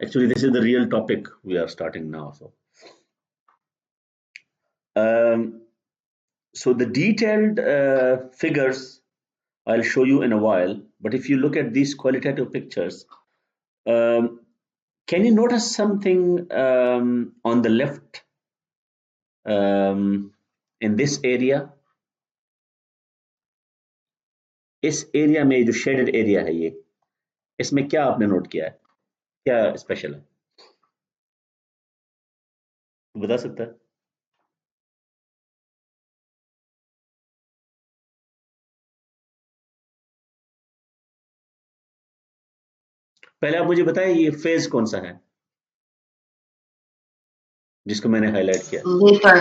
Actually, this is the real topic we are starting now. Um, so the detailed figures I'll show you in a while. But if you look at these qualitative pictures, um, can you notice something on the left in this area? इस area में जो shaded area है ये, इसमें क्या आपने note किया है? क्या स्पेशल है? बता सकता है? पहले आप मुझे बताएं ये फेज कौन सा है जिसको मैंने हाईलाइट किया? Vapor.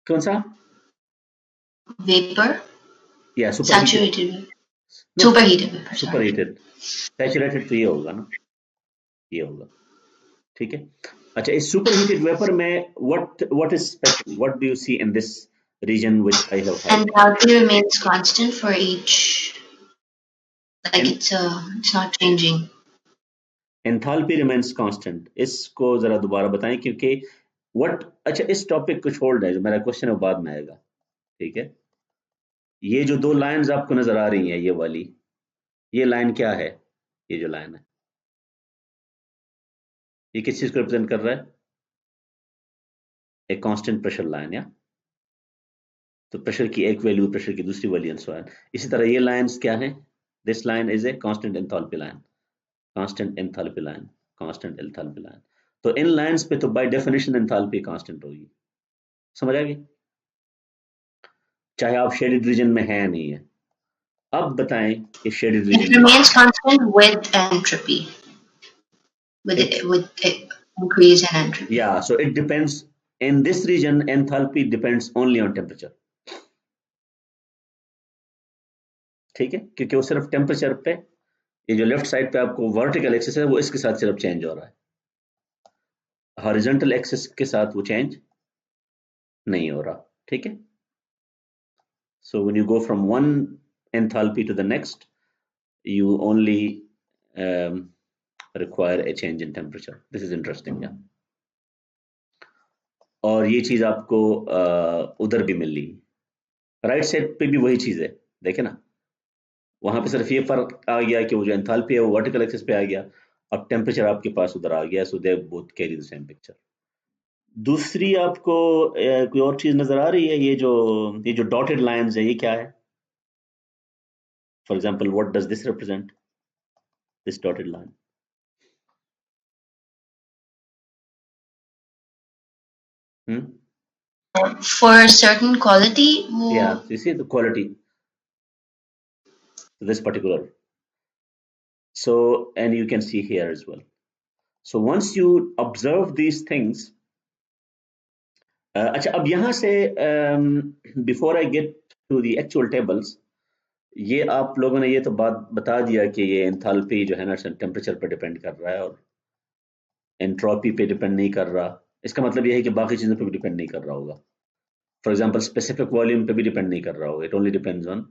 कौन सा? Vapor. या superheated? Saturated. No, Superheated vapor, super sorry. Heated. Saturated तो ये होगा ना, ये होगा। ठीक है। अच्छा, इस सुपर हीटेड वेपर में what is special, what do you see in this region which I have highlighted? Enthalpy remains constant for each, like In, it's not changing. Enthalpy remains constant, इसको जरा दोबारा बताएं क्योंकि व्हाट, अच्छा इस topic को छोड़ दें, जो मेरा क्वेश्चन है वो बाद में आएगा। ठीक है। ये जो दो लाइंस आपको नजर आ रही हैं, ये वाली, ये लाइन क्या है? ये जो लाइन है ये किस चीज को रिप्रेजेंट कर रहा है? एक कांस्टेंट प्रेशर लाइन, या तो प्रेशर की एक वैल्यू, प्रेशर की दूसरी वैल्यू एंड सो ऑन। इसी तरह ये लाइंस क्या हैं? This line is a constant enthalpy line, constant enthalpy line, constant enthalpy line. तो इन लाइंस पे तो बाय डेफिनेशन एंथैल्पी कांस्टेंट होगी। समझ आ गई? चाहे आप शेडेड रीजन में है नहीं है। अब बताएं कि शेडेड It रीजन में remains constant with entropy, it's, with increase in entropy. या so it depends, in this region enthalpy depends only on temperature. ठीक है, क्योंकि वो सिर्फ टेम्परेचर पे, ये जो लेफ्ट साइड पे आपको वर्टिकल एक्सिस है वो इसके साथ सिर्फ चेंज हो रहा है, हॉरिजॉन्टल एक्सिस के साथ वो चेंज नहीं हो रहा। ठीक है। So when you go from one enthalpy to the next, you only require a change in temperature. This is interesting, yeah. और ये चीज आपको उधर भी मिल रही, राइट साइड पे भी वही चीज है, देखे ना, वहां पे सिर्फ ये फर्क आ गया कि वो जो एंथैल्पी है वो वर्टिकल एक्सिस पे आ गया, अब टेम्परेचर आपके पास उधर आ गया, so they both carry the same picture. दूसरी आपको कोई और चीज नजर आ रही है? ये जो डॉटेड लाइंस है ये क्या है? For example, what does this represent, this dotted line? For a certain quality, Yeah, so you see the quality, this particular. So, and you can see here as well. So once you observe these things, अच्छा अब यहाँ से before I get to the actual tables, ये आप लोगों ने ये तो बात बता दिया कि ये एंथैल्पी जो है ना टेम्परेचर पर डिपेंड कर रहा है और एंट्रोपी पे डिपेंड नहीं कर रहा। इसका मतलब ये है कि बाकी चीज़ों पे भी डिपेंड नहीं कर रहा होगा। फॉर एग्जांपल स्पेसिफिक वॉल्यूम पे भी डिपेंड नहीं कर रहा होगा, इट ओनली डिपेंड्स ऑन,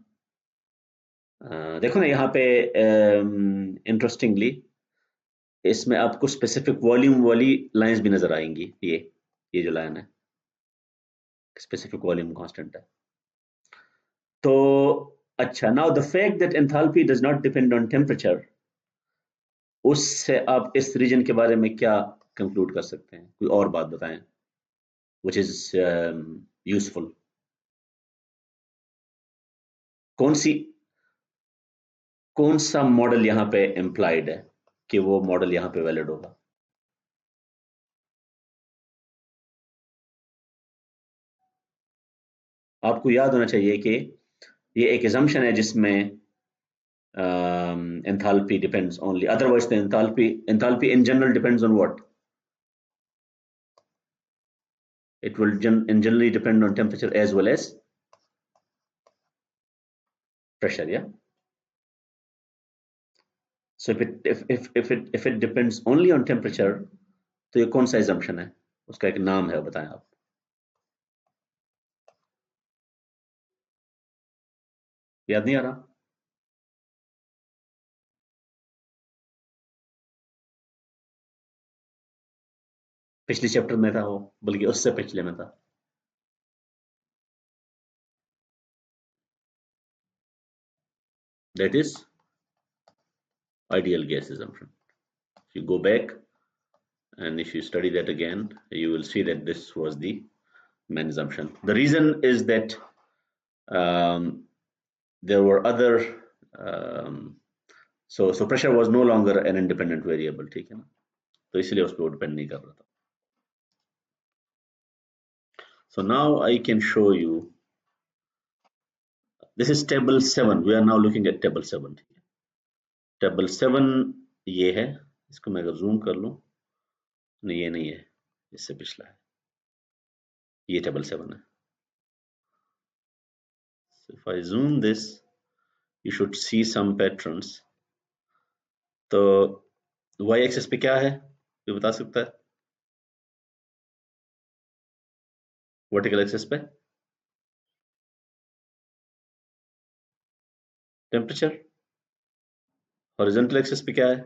देखो ना यहाँ पे इंटरेस्टिंगली इसमें आपको स्पेसिफिक वॉल्यूम वाली लाइंस भी नजर आएंगी। ये जो लाइन है स्पेसिफिक वॉल्यूम कांस्टेंट है। तो अच्छा, now the fact that enthalpy does not depend on temperature, उससे आप इस रीजन के बारे में क्या कंक्लूड कर सकते हैं? कोई और बात बताएं व्हिच इज यूजफुल। कौन सी, कौन सा मॉडल यहाँ पे इम्प्लाइड है कि वो मॉडल यहाँ पे वैलिड होगा? आपको याद होना चाहिए कि ये एक assumption है जिसमें enthalpy depends only, otherwise the enthalpy in general depends on what? It will generally depend on temperature as well as pressure, yeah. So if it depends only on temperature, तो ये कौन सा assumption है? उसका एक नाम है, बताएं आप। याद नहीं आ रहा? पिछले चैप्टर में था वो, बल्कि उससे पिछले में था। That is ideal gas assumption. If you go back and if you study that again, you will see that this was the main assumption. The reason is that there were other so pressure was no longer an independent variable, ठीक है ना, तो इसलिए उस पर depend नहीं कर रहा था. So now I can show you. This is table 7. We are now looking at table 7. Table 7 ये है, इसको मैं अगर जूम कर लूं, नहीं ये नहीं है, इससे पिछला है, ये table 7 है. So if I zoom this, you should see some patterns. तो y एक्सिस पे क्या है, ये बता सकता है? वर्टिकल एक्सिस पे टेम्परेचर, हॉरिजॉन्टल एक्सिस पे क्या है?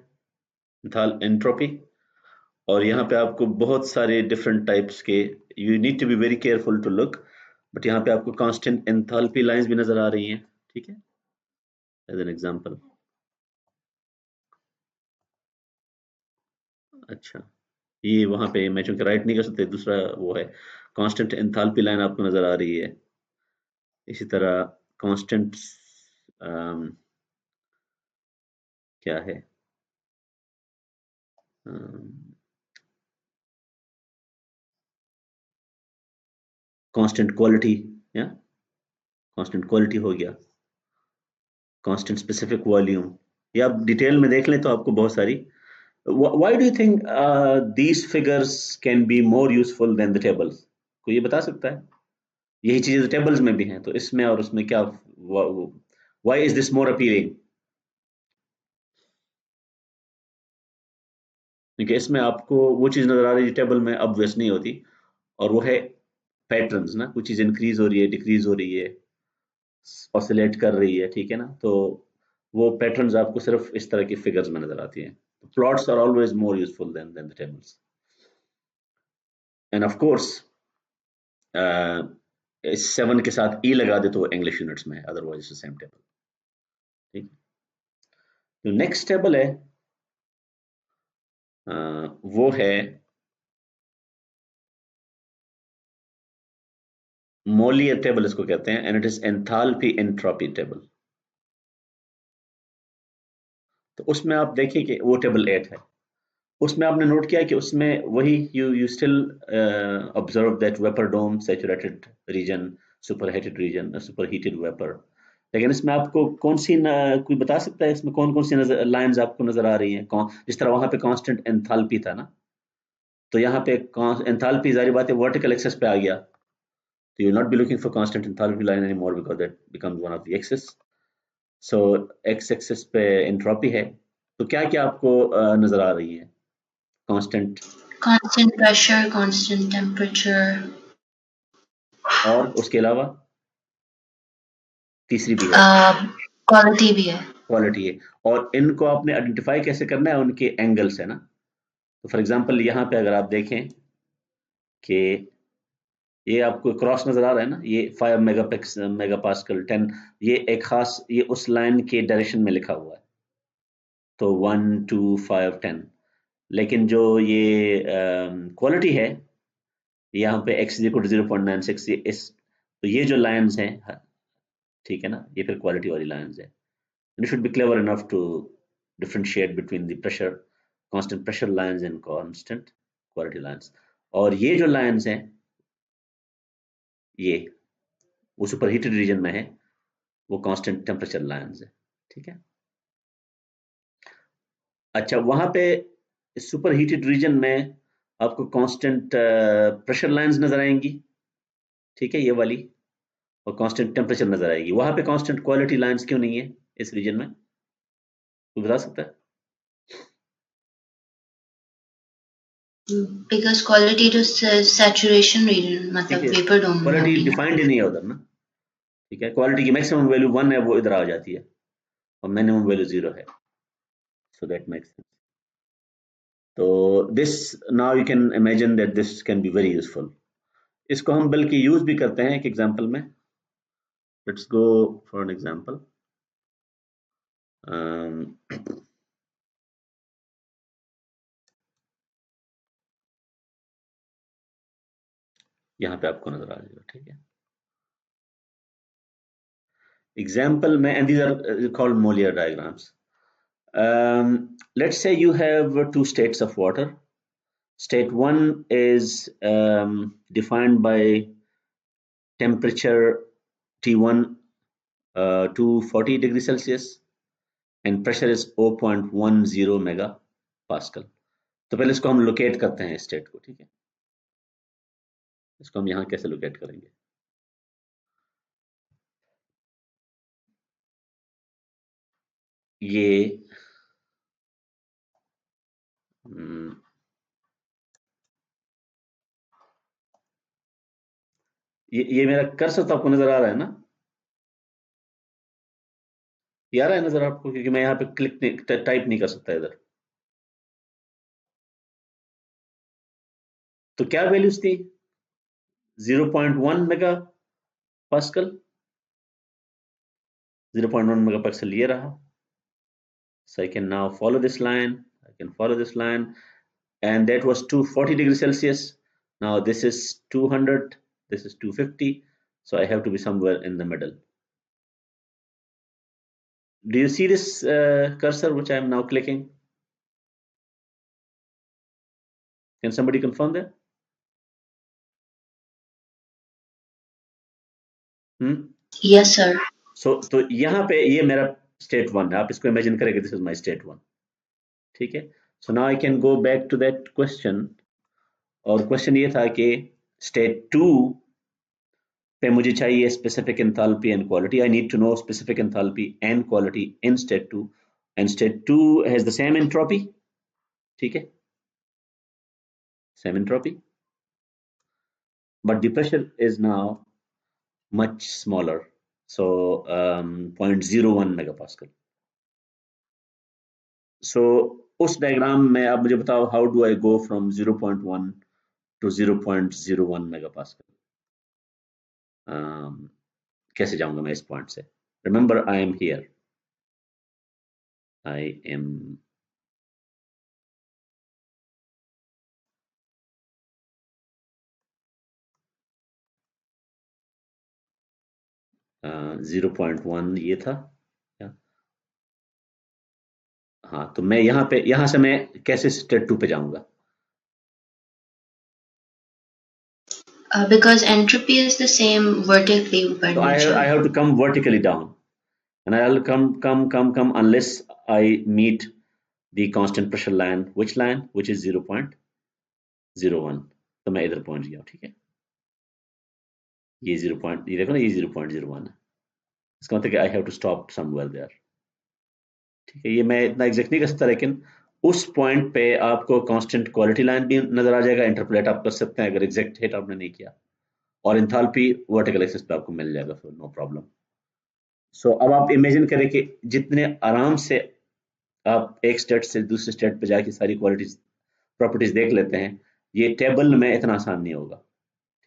एंट्रोपी. और यहाँ पे आपको बहुत सारे डिफरेंट टाइप्स के, you need to be very careful to look, but यहाँ पे आपको कांस्टेंट एंथैल्पी लाइंस भी नजर आ रही हैं, ठीक है, एज एन एग्जांपल. अच्छा, ये वहाँ पे मैं चूंकि राइट नहीं कर सकते, दूसरा वो है, कांस्टेंट एंथैल्पी लाइन आपको नजर आ रही है. इसी तरह कांस्टेंट क्या है, कांस्टेंट क्वालिटी, या कांस्टेंट क्वालिटी हो गया, कांस्टेंट स्पेसिफिक वॉल्यूम. ये आप डिटेल में देख लें तो आपको बहुत सारी. Why do you think these figures can be more useful than the tables? कोई ये बता सकता है? यही चीजें टेबल्स में भी हैं, तो इसमें और उसमें क्या, why is this more appealing? क्योंकि इसमें आपको वो चीज नजर आ रही है टेबल में ऑब्वियस नहीं होती, और वो है पैटर्न्स ना, कुछ चीज इंक्रीज हो रही है, डिक्रीज हो रही है, ऑसिलेट कर रही है, ठीक है ना, तो वो पैटर्न्स आपको सिर्फ इस तरह की फिगर्स में नजर आती हैं. Plots are always more useful than the tables. And of course 7 के साथ ई लगा दे तो इंग्लिश यूनिट्स में, अदरवाइज सेम टेबल. ठीक, तो नेक्स्ट टेबल है वो है मोलियर टेबल, इसको कहते हैं, and it is enthalpy entropy table. तो उसमें आप देखिए कि वो टेबल 8 है, उसमें आपने नोट किया कि उसमें वही you still observe that vapour dome, saturated region, superheated region, superheated vapour. लेकिन इसमें आपको कौन सी कोई बता सकता है इसमें कौन कौन सी लाइंस आपको नजर आ रही हैं? जिस तरह वहां पे कांस्टेंट एंथैल्पी था ना, तो यहाँ पे एंथैल्पी जारी बात है वर्टिकल एक्सिस पे आ गया, तो you will not be looking for constant enthalpy line anymore because that becomes one of the axis. So x axis पे एंट्रोपी है, तो क्या क्या आपको नजर आ रही है? Constant pressure, constant temperature. और उसके अलावा तीसरी भी है, क्वालिटी भी है. क्वालिटी है. और इनको आपने आइडेंटिफाई कैसे करना है? उनके एंगल्स है ना. तो फॉर एग्जांपल यहाँ पे अगर आप देखें कि ये आपको क्रॉस नजर आ रहा है ना, ये 5 मेगापास्कल 10, ये एक खास, ये उस लाइन के डायरेक्शन में लिखा हुआ है, तो 1 2 5 10. लेकिन जो ये क्वालिटी है, यहाँ पे x इज इक्वल टू 0.96, ये इस, तो ये जो लाइंस हैं, ठीक है ना, ये फिर क्वालिटी वाली लाइंस है. You should be clever enough to differentiate between the pressure, constant pressure lines and constant quality lines. और ये जो lines हैं, ये वो superheated region में है, वो constant temperature lines है, ठीक है. अच्छा, वहां पे superheated region में आपको constant pressure lines नजर आएंगी, ठीक है, ये वाली, और constant temperature नजर आएगी. वहां पे constant quality lines क्यों नहीं है इस region में? कोई बता सकता है? Because quality to saturation region, मतलब वेपर डोम, क्वालिटी डिफाइंड ही नहीं है उधर ना, ठीक है. क्वालिटी की मैक्सिमम वैल्यू 1 है, वो इधर आ जाती है, और मिनिमम वैल्यू 0 है, सो दैट मेक्स सेंस. तो this now you can imagine that this can be very useful. इसको हम बल्कि यूज भी करते हैं एक एग्जांपल में। Let's go for an example. यहाँ पे आपको नजर आ जाएगा, ठीक है। एग्जाम्पल में, and these are called Molière diagrams. Let's say you have two states of water. State 1 is defined by temperature T1 to 40 degrees Celsius and pressure is 0.10 megapascal. तो पहले इसको हम लोकेट करते हैं स्टेट को, ठीक है। इसको हम यहाँ कैसे लोकेट करेंगे? ये ये मेरा कर्सर तो आपको नजर आ रहा है ना? ये आ रहा है नजर आपको? क्योंकि मैं यहाँ पे क्लिक टाइप नहीं कर सकता इधर। तो क्या वैल्यूज थी? 0.1 मेगा पास्कल, 0.1 megapixel ये रहा। So I can now follow this line. I can follow this line, and that was 240 degrees Celsius. Now this is 200. This is 250. So I have to be somewhere in the middle. Do you see this cursor which I am now clicking? Can somebody confirm that? Yes, sir. तो यहाँ पे ये मेरा state 1 है। आप इसको imagine करेंगे, this is my state 1, ठीक है। So now I can go back to that question, और क्वेश्चन ये था कि state 2 पे मुझे चाहिए specific enthalpy and quality. I need to know specific enthalpy and quality in state 2, and state 2 has the same entropy, ठीक है, same entropy, but the pressure is now much smaller, so 0.01 megapascal. So उस diagram में आप मुझे बताओ, how do I go from 0.1 to 0.01 megapascal? कैसे जाऊंगा मैं इस पॉइंट से? Remember, I am here. I am 0.1 ये था, हाँ। तो मैं यहाँ से मैं कैसे स्टेट 2 पे जाऊंगा? Because entropy is the same vertically by So nature. I have to come vertically down, and I'll come unless I meet the constant pressure line. Which line? Which is 0.01. तो मैं इधर पहुंच गया, ठीक है। ये 0. ये देखो ना, ये 0.01 है। इसका मतलब कि I have to stop somewhere there, ठीक है। ये मैं इतना एग्जैक्ट नहीं कर सकता, लेकिन उस पॉइंट पे आपको कांस्टेंट क्वालिटी लाइन भी नजर आ जाएगा। इंटरपोलेट आप कर सकते हैं अगर एग्जैक्ट हिट आपने नहीं किया, और एंथैल्पी वर्टिकल एक्सिस पे आपको मिल जाएगा, फिर नो प्रॉब्लम। सो अब आप इमेजिन करें कि जितने आराम से आप एक स्टेट से दूसरे स्टेट पे जाके सारी क्वालिटीज प्रॉपर्टीज देख लेते हैं, ये टेबल में इतना आसान नहीं होगा,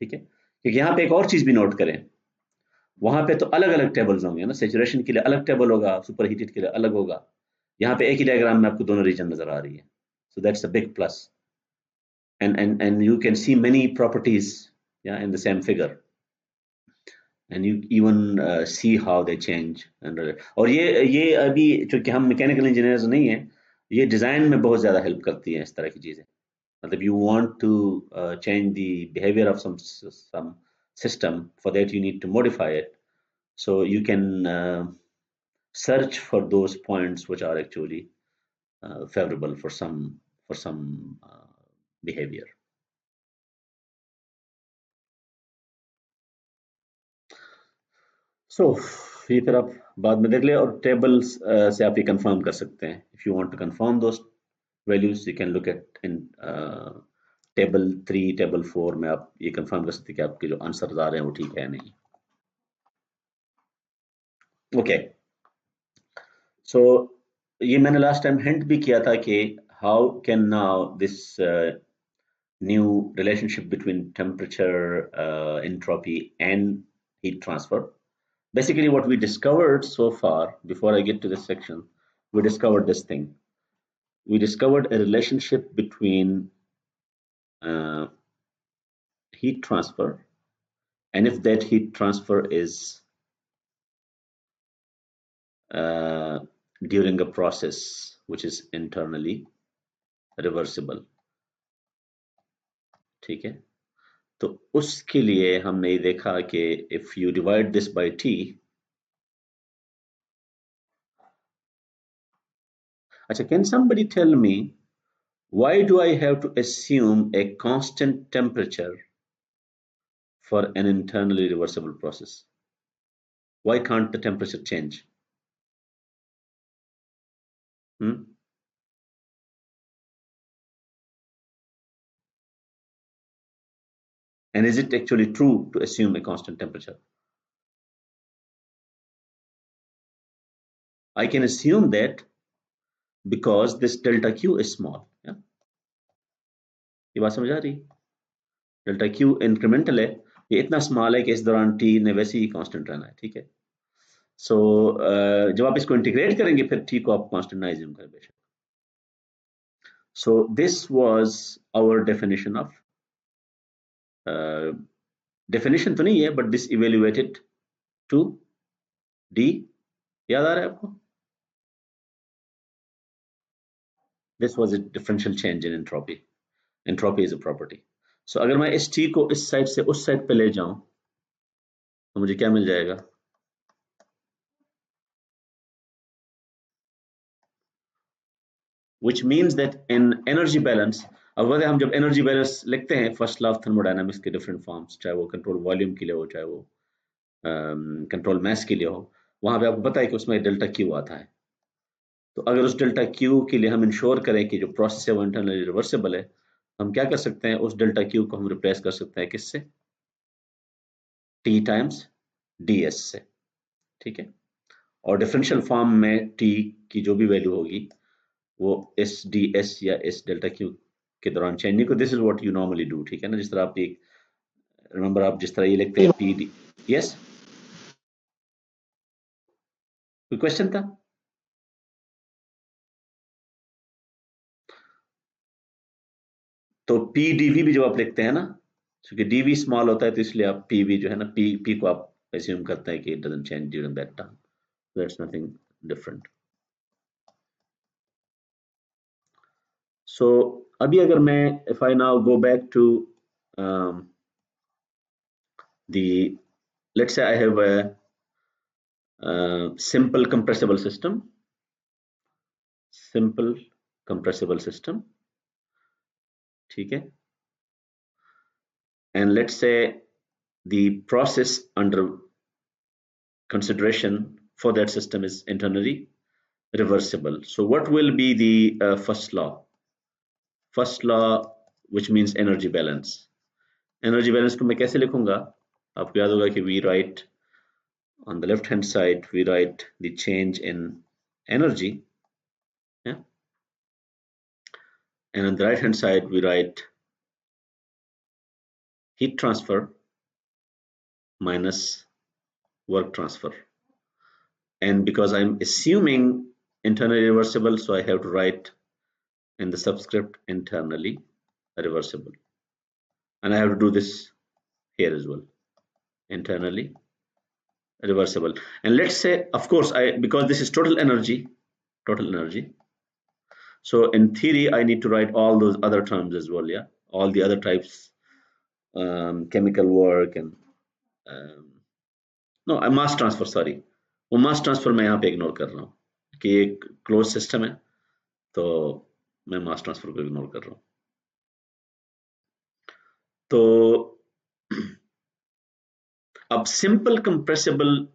ठीक है। क्योंकि यहाँ पे एक और चीज भी नोट करें, वहां पे तो अलग अलग टेबल्स होंगे ना। सेचुरेशन के लिए अलग टेबल होगा, सुपर हीटेड के लिए अलग होगा। यहाँ पे एक ही डायग्राम में आपको दोनों रीजन नजर आ रही है, so that's a big plus, and you can see many properties, yeah, in the same figure, and you even see how they change और ये अभी चूंकि हम मैकेनिकल इंजीनियर्स नहीं है, ये डिजाइन में बहुत ज्यादा हेल्प करती है इस तरह की चीजें। मतलब you want to change the behavior of some system, for that you need to modify it, so you can search for those points which are actually favorable for some behavior. So ये फिर आप बाद में देख ले, और tables से आप ये कंफर्म कर सकते हैं। If you want to confirm those values, you can look at in table 3, table 4 में आप ये कंफर्म कर सकते हैं कि आपके जो आंसर आ रहे हैं वो ठीक है या नहीं। ओके, सो ये मैंने लास्ट टाइम हिंट भी किया था कि how can now this new relationship between temperature, entropy, and heat transfer. Basically, what we discovered so far, before I get to this section, we discovered this thing. We discovered a relationship between uh, heat transfer, and if that heat transfer is uh, during a process which is internally reversible, ठीक है? तो उसके लिए हमने ये देखा कि if you divide this by T, अच्छा, can somebody tell me why do I have to assume a constant temperature for an internally reversible process? Why can't the temperature change? Hmm? And is it actually true to assume a constant temperature? I can assume that because this delta Q is small. Yeah? ये बात समझ आ रही? Delta Q incremental है, ये इतना small है कि इस दौरान T ने वैसे ही कांस्टेंट रहना है, ठीक है? सो जब आप इसको इंटीग्रेट करेंगे फिर T को आप कांस्टेंट ना एज्यूम करें बेशक. So this was our definition of definition तो नहीं है, but this evaluated to D. याद आ रहा है आपको? This was a differential change in entropy. Entropy is a property. So अगर मैं इस T को इस साइड से उस साइड पे ले जाऊं तो मुझे क्या मिल जाएगा? Which means that in energy balance, अब वैसे हम जब एनर्जी बैलेंस लिखते हैं फर्स्ट लॉ ऑफ थर्मोडायनामिक्स के डिफरेंट फॉर्म्स, चाहे वो कंट्रोल वॉल्यूम के लिए हो, चाहे वो कंट्रोल मैस के लिए हो, वहां पे आपको पता है कि उसमें डेल्टा क्यू आता है. तो अगर उस डेल्टा क्यू के लिए हम इंश्योर करें कि जो प्रोसेस है वो इंटरनली रिवर्सिबल है, हम क्या कर सकते हैं? उस डेल्टा क्यू को हम रिप्लेस कर सकते हैं किससे? टी टाइम्स डी एस से, ठीक है? और डिफरेंशियल फॉर्म में टी की जो भी वैल्यू होगी वो एस डी एस या एस डेल्टा क्यू के दौरान चेंज नहीं को. This is what you normally do, ठीक है ना? जिस तरह आप एक रिमेंबर आप जिस तरह ये लिखते हैं पी डी. यस, कोई क्वेश्चन था? तो पी डीवी भी जब आप लिखते हैं ना, क्योंकि डीवी स्मॉल होता है तो इसलिए आप पीवी जो है ना, पी को आप एज्यूम करते हैं कि it doesn't change during that time. That's nothing different. So अभी अगर मैं if I now go back to the, let's say I have a simple compressible system, ठीक है? And let's say the process under consideration for that system is internally reversible. So what will be the first law? First law, which means energy balance. Energy balance को मैं कैसे लिखूंगा? आपको याद होगा कि we write on the left hand side, we write the change in energy, yeah? And on the right hand side we write heat transfer minus work transfer. And because I'm assuming internally reversible, so I have to write in the subscript internally reversible. And I have to do this here as well, internally reversible. And let's say, of course, because this is total energy. So in theory, I need to write all those other terms as well, yeah? All the other types, chemical work and no, mass transfer, sorry. वो mass transfer मैं यहाँ पे ignore कर रहा हूँ कि एक closed system है, तो मैं mass transfer को ignore कर रहा हूँ. तो अब simple compressible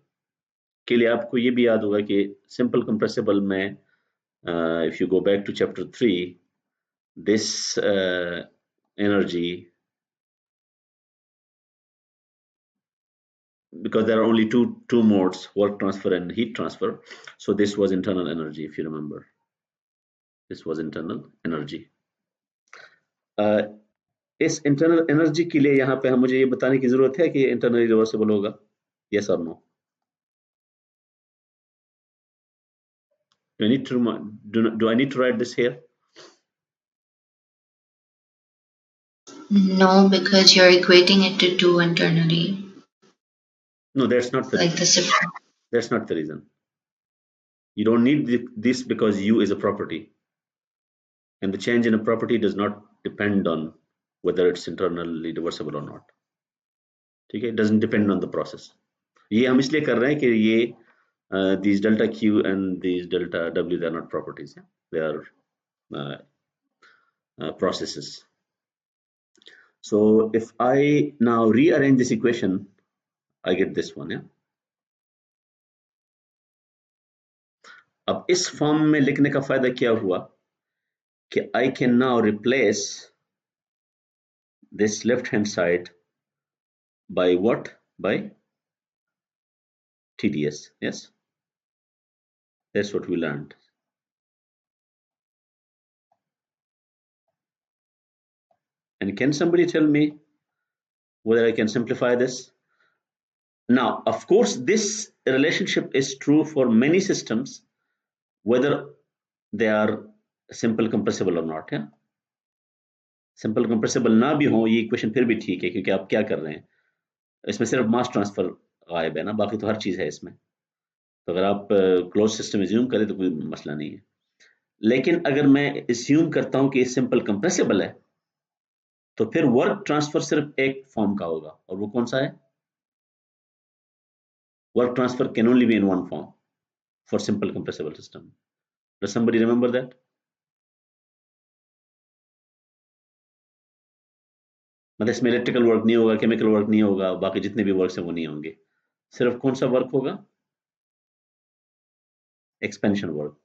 के लिए आपको ये भी याद होगा कि simple compressible में if you go back to chapter 3, this energy, because there are only two modes, work transfer and heat transfer, so this was internal energy, if you remember. This was internal energy. इस internal energy के लिए यहाँ पे हम मुझे ये बताने की जरूरत है कि इंटरनली रिवर्सिबल होगा, यस और no? Do I need to do I need to write this here? No, because you're equating it to 2 internally. No, that's not the Like reason. the separate. That's not the reason. You don't need this because U is a property, and the change in a property does not depend on whether it's internally reversible or not. ठीक है? It doesn't depend on the process. ये हम इसलिए कर रहे हैं कि ये these delta Q and these delta W, they are not properties. Yeah? They are processes. So if I now rearrange this equation, I get this one. Yeah. अब इस फॉर्म में लिखने का फायदा क्या हुआ कि I can now replace this left hand side by what? By TDS. Yes, that's what we learned. And can somebody tell me whether I can simplify this? Now, of course, this relationship is true for many systems, whether they are simple compressible or not. Yeah? Simple compressible ना भी हो ये equation फिर भी ठीक है, क्योंकि आप क्या कर रहे हैं, इसमें सिर्फ मास ट्रांसफर गायब है ना, बाकी तो हर चीज है इसमें। तो अगर आप क्लोज सिस्टम एज्यूम करें तो कोई मसला नहीं है। लेकिन अगर मैं एज्यूम करता हूं कि ये सिंपल कंप्रेसिबल है, तो फिर वर्क ट्रांसफर सिर्फ एक फॉर्म का होगा, और वो कौन सा है? Work transfer can only be in one form for simple compressible system. Does somebody remember that? मतलब इसमें इलेक्ट्रिकल वर्क नहीं होगा, केमिकल वर्क नहीं होगा, बाकी जितने भी वर्क हैं वो नहीं होंगे, सिर्फ कौन सा वर्क होगा? Expansion work.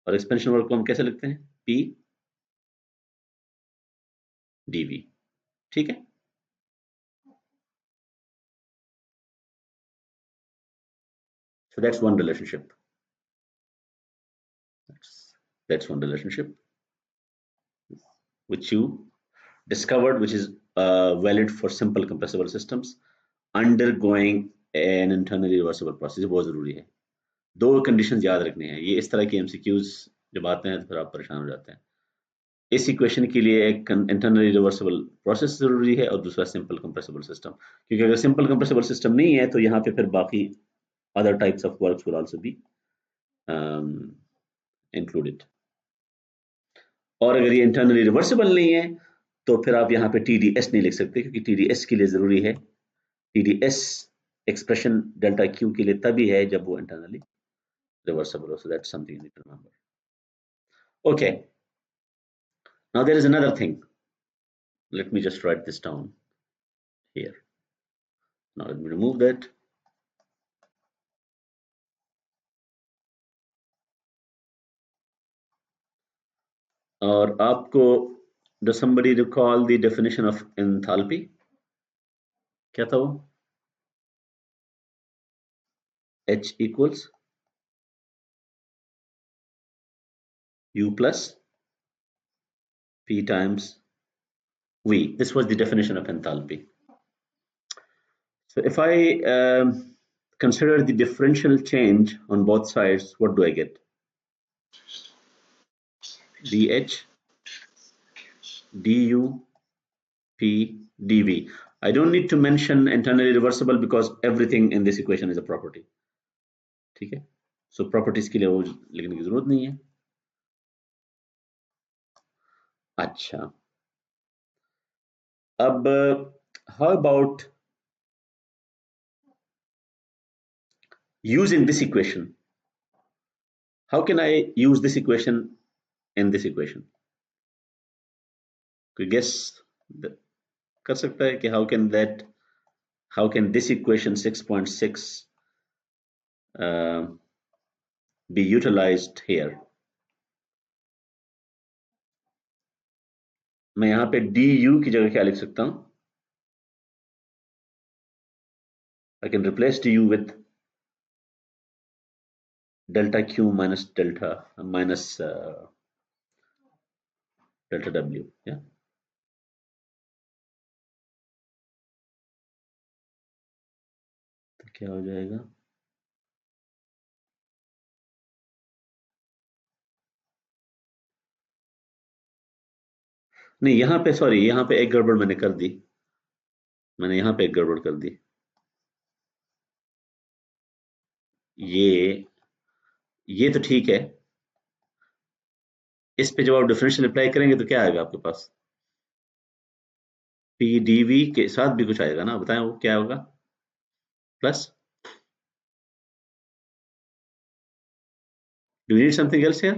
और एक्सपेंशन वर्क को हम कैसे लिखते हैं? P dV. ठीक है, so that's one relationship. That's one relationship which you discovered, which is valid for simple compressible systems undergoing an internally reversible process। ये बहुत जरूरी है, दो कंडीशंस याद रखनी है। ये इस तरह के एमसीक्यूज जब आते हैं तो फिर आप परेशान हो जाते हैं। इस इक्वेशन के लिए एक इंटरनली रिवर्सिबल प्रोसेस जरूरी है और दूसरा सिंपल कंप्रेसिबल सिस्टम, क्योंकि अगर सिंपल कंप्रेसिबल सिस्टम नहीं है तो यहाँ पे फिर बाकी other types of works will also be included. और अगर ये इंटरनली रिवर्सिबल नहीं है तो फिर आप यहाँ पे TDS नहीं लिख सकते, क्योंकि TDS के लिए जरूरी है, TDS एक्सप्रेशन डेल्टा Q के लिए तभी है जब वो इंटरनली रिवर्सिबल हो। So that's something you need to remember. Okay, now there is another thing, let me just write this down here. Now let me remove that. और आपको, does somebody recall the definition of enthalpy? क्या था वो? H equals U plus P times V. This was the definition of enthalpy. So if I consider the differential change on both sides, what do I get? dH du P dV. I don't need to mention internally reversible because everything in this equation is a property. ठीक है, so properties के लिए वो लिखने की जरूरत नहीं है। अच्छा, अब how about using this equation? How can I use this equation in this equation? कोई guess कर सकता है कि how can this equation 6.6 be utilized here? मैं यहाँ पे du की जगह क्या लिख सकता हूँ? I can replace du with delta Q minus delta minus delta W, yeah. तो क्या हो जाएगा, नहीं यहाँ पे सॉरी, यहाँ पे एक गड़बड़ मैंने कर दी, मैंने यहाँ पे एक गड़बड़ कर दी। ये तो ठीक है, इस पे जब आप डिफरेंशियल अप्लाई करेंगे तो क्या आएगा आपके पास, पीडीवी के साथ भी कुछ आएगा ना, बताएं वो क्या होगा, plus do you need something else here,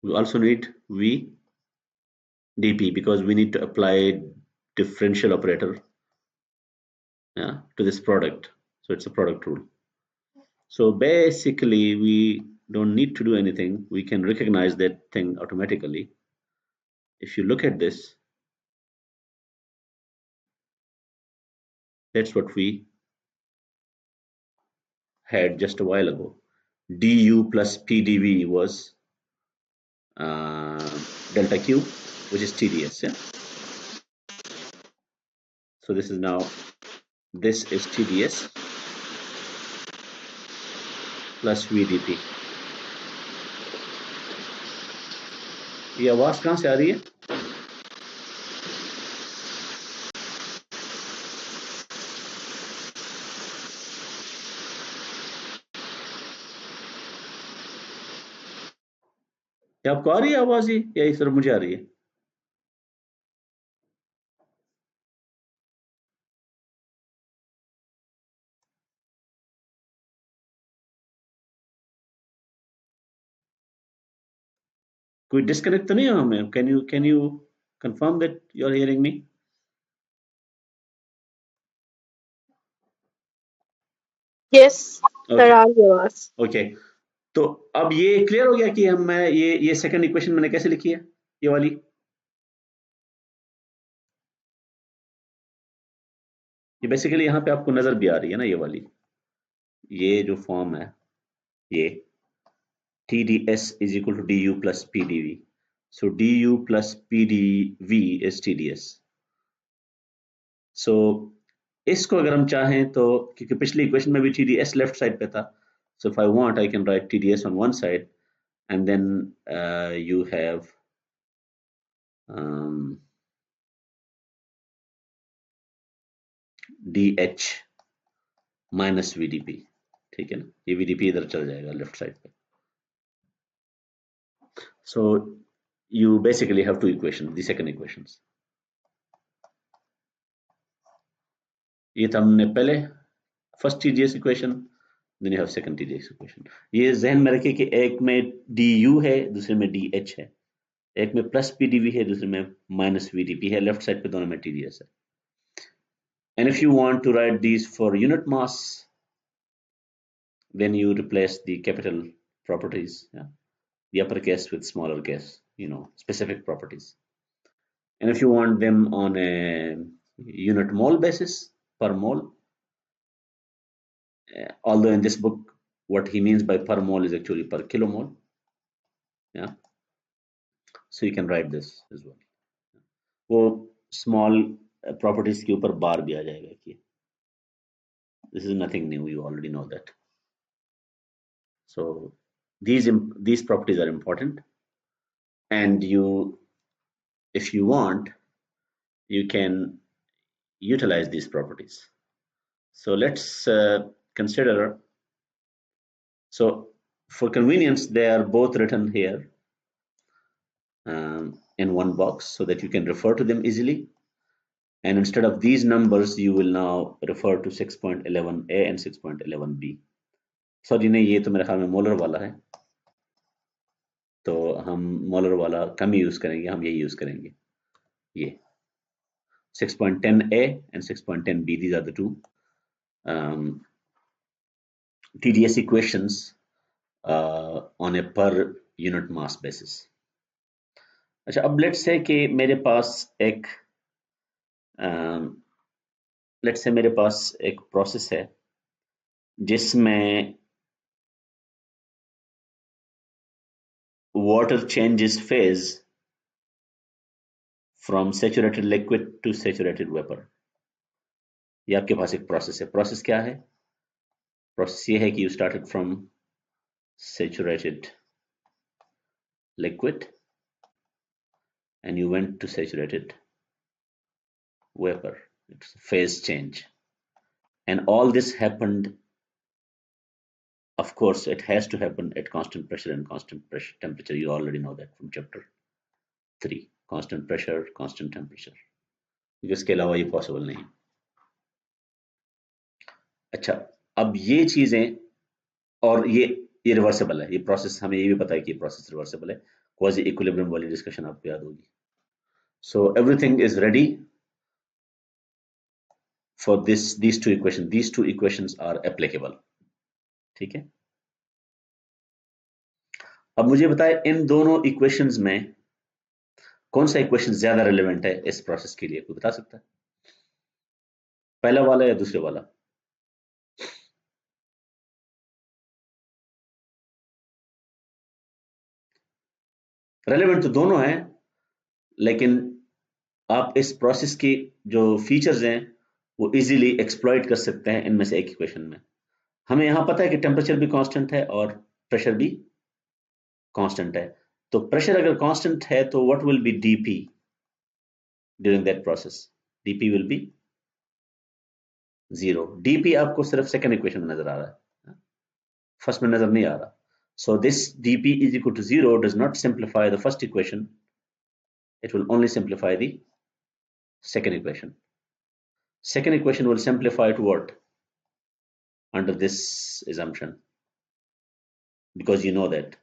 we also need VDP because we need to apply differential operator, yeah, to this product. So it's a product rule. So basically, we don't need to do anything. We can recognize that thing automatically. If you look at this, that's what we had just a while ago. DU plus PDV was delta Q, which is TDS. Yeah. So this is now, this is TDS plus VDP. ये आवाज कहाँ से आ रही है? क्या आपको आ रही है आवाज ये, या सिर्फ मुझे आ रही है? कोई डिस्कनेक्ट तो नहीं है हमें? Can you confirm that you are hearing me? Yes sir, Okay, आ रही है आवाज। okay. तो अब ये क्लियर हो गया कि हम मैं ये सेकंड इक्वेशन मैंने कैसे लिखी है, ये वाली। ये बेसिकली यहाँ पे आपको नजर भी आ रही है ना, ये वाली, ये जो फॉर्म है, ये TDS is equal to DU plus PDV. So DU plus PDV is TDS. So इसको अगर हम चाहें तो, क्योंकि पिछली इक्वेशन में भी TDS लेफ्ट साइड पे था, so if I want I can write TDS on one side and then you have DH minus VDP, ठीक है ना, ये VDP इधर चल जाएगा लेफ्ट साइड पे। So you basically have two equations, the second equations। ये तो हमने पहले first TDS equation, then you have second TDS equation. ये जहन में रखिए कि एक में DU है, दूसरे में DH है, एक में प्लस PDV है, दूसरे में माइनस VDP है, लेफ्ट साइड पे दोनों में TDS है। And if you want to write these for unit mass, then you replace the capital properties, yeah, the uppercase with smaller case, specific properties. And if you want them on a unit mole basis, per mole, although in this book what he means by per mole is actually per kilomole, yeah, so you can write this as well। वो small properties के ऊपर बार भी आ जाएगा कि this is nothing new, you already know that। So these properties are important, and if you want, you can utilize these properties। So let's consider, so for convenience they are both written here in one box so that you can refer to them easily, and instead of these numbers you will now refer to 6.11a and 6.11b। Sorry नहीं, ये तो मेरे ख्याल में molar वाला है, तो हम मोलर वाला कम यूज करेंगे, हम यही यूज करेंगे, ये 6.10a and 6.10b, these are the two TDS equations on a per unit mass basis। अच्छा, अब लेट्स से कि मेरे पास एक लेट्स से मेरे पास एक प्रोसेस है जिसमें water changes phase from saturated liquid to saturated vapor। ये आपके पास एक प्रोसेस है। प्रोसेस क्या है? प्रोसेस ये है कि you started from saturated liquid and you went to saturated vapor. It's a phase change, and all this happened, of course it has to happen at constant pressure and constant pressure temperature. You already know that from chapter 3, constant pressure, constant temperature, इसके अलावा ये possible नहीं। अच्छा, अब ये चीजें, और ये रिवर्सिबल है, ये प्रोसेस, हमें ये भी पता है कि ये प्रोसेस रिवर्सिबल है। क्वाजी इक्विलिब्रियम वाली डिस्कशन आपको याद होगी। So everything is ready for these two equations. These two equations are applicable, ठीक है। अब मुझे बताए इन दोनों इक्वेशंस में कौन सा इक्वेशन ज्यादा रिलेवेंट है इस प्रोसेस के लिए, कोई बता सकता है? पहला वाला या दूसरे वाला? रेलेवेंट तो दोनों हैं, लेकिन आप इस प्रोसेस की जो फीचर्स हैं वो इजीली एक्सप्लॉइट कर सकते हैं इनमें से एक इक्वेशन में। हमें यहां पता है कि टेम्परेचर भी कांस्टेंट है और प्रेशर भी कांस्टेंट है। तो प्रेशर अगर कांस्टेंट है तो what will be DP during that process? DP will be 0। DP आपको सिर्फ सेकंड इक्वेशन में नजर आ रहा है, फर्स्ट में नजर नहीं आ रहा। So this dP is equal to 0 does not simplify the first equation, it will only simplify the second equation. Second equation will simplify to what? Under this assumption, because you know that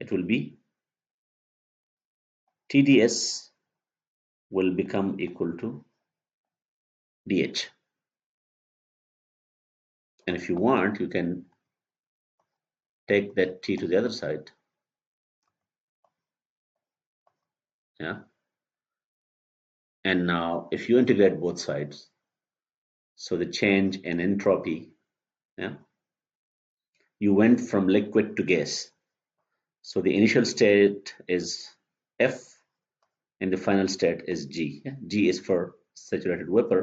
it will be TdS will become equal to dH, and if you want you can take that T to the other side, yeah, and now if you integrate both sides, so the change in entropy, yeah, you went from liquid to gas. So the initial state is F and the final state is G. G is for saturated vapor,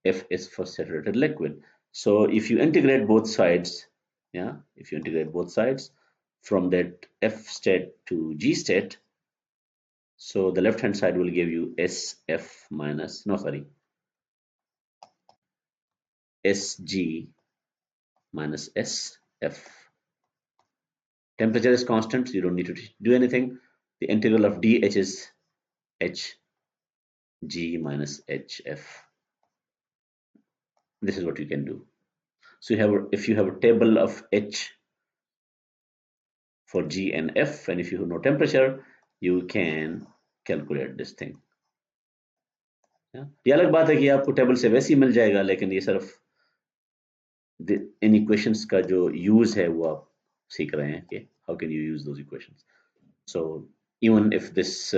F is for saturated liquid. So if you integrate both sides, yeah, if you integrate both sides from that F state to G state, so the left hand side will give you SF minus, no sorry, SG minus SF. Temperature is constant, so you don't need to do anything. The integral of dH is Hg minus Hf. This is what you can do. So if you have a table of H for G and F, and if you know temperature, you can calculate this thing. ये अलग बात है कि आपको table से वैसे ही मिल जाएगा, लेकिन ये सिर्फ इन इक्वेशंस का जो यूज है वो आप सीख रहे हैं कि how can you use those equations. So even if this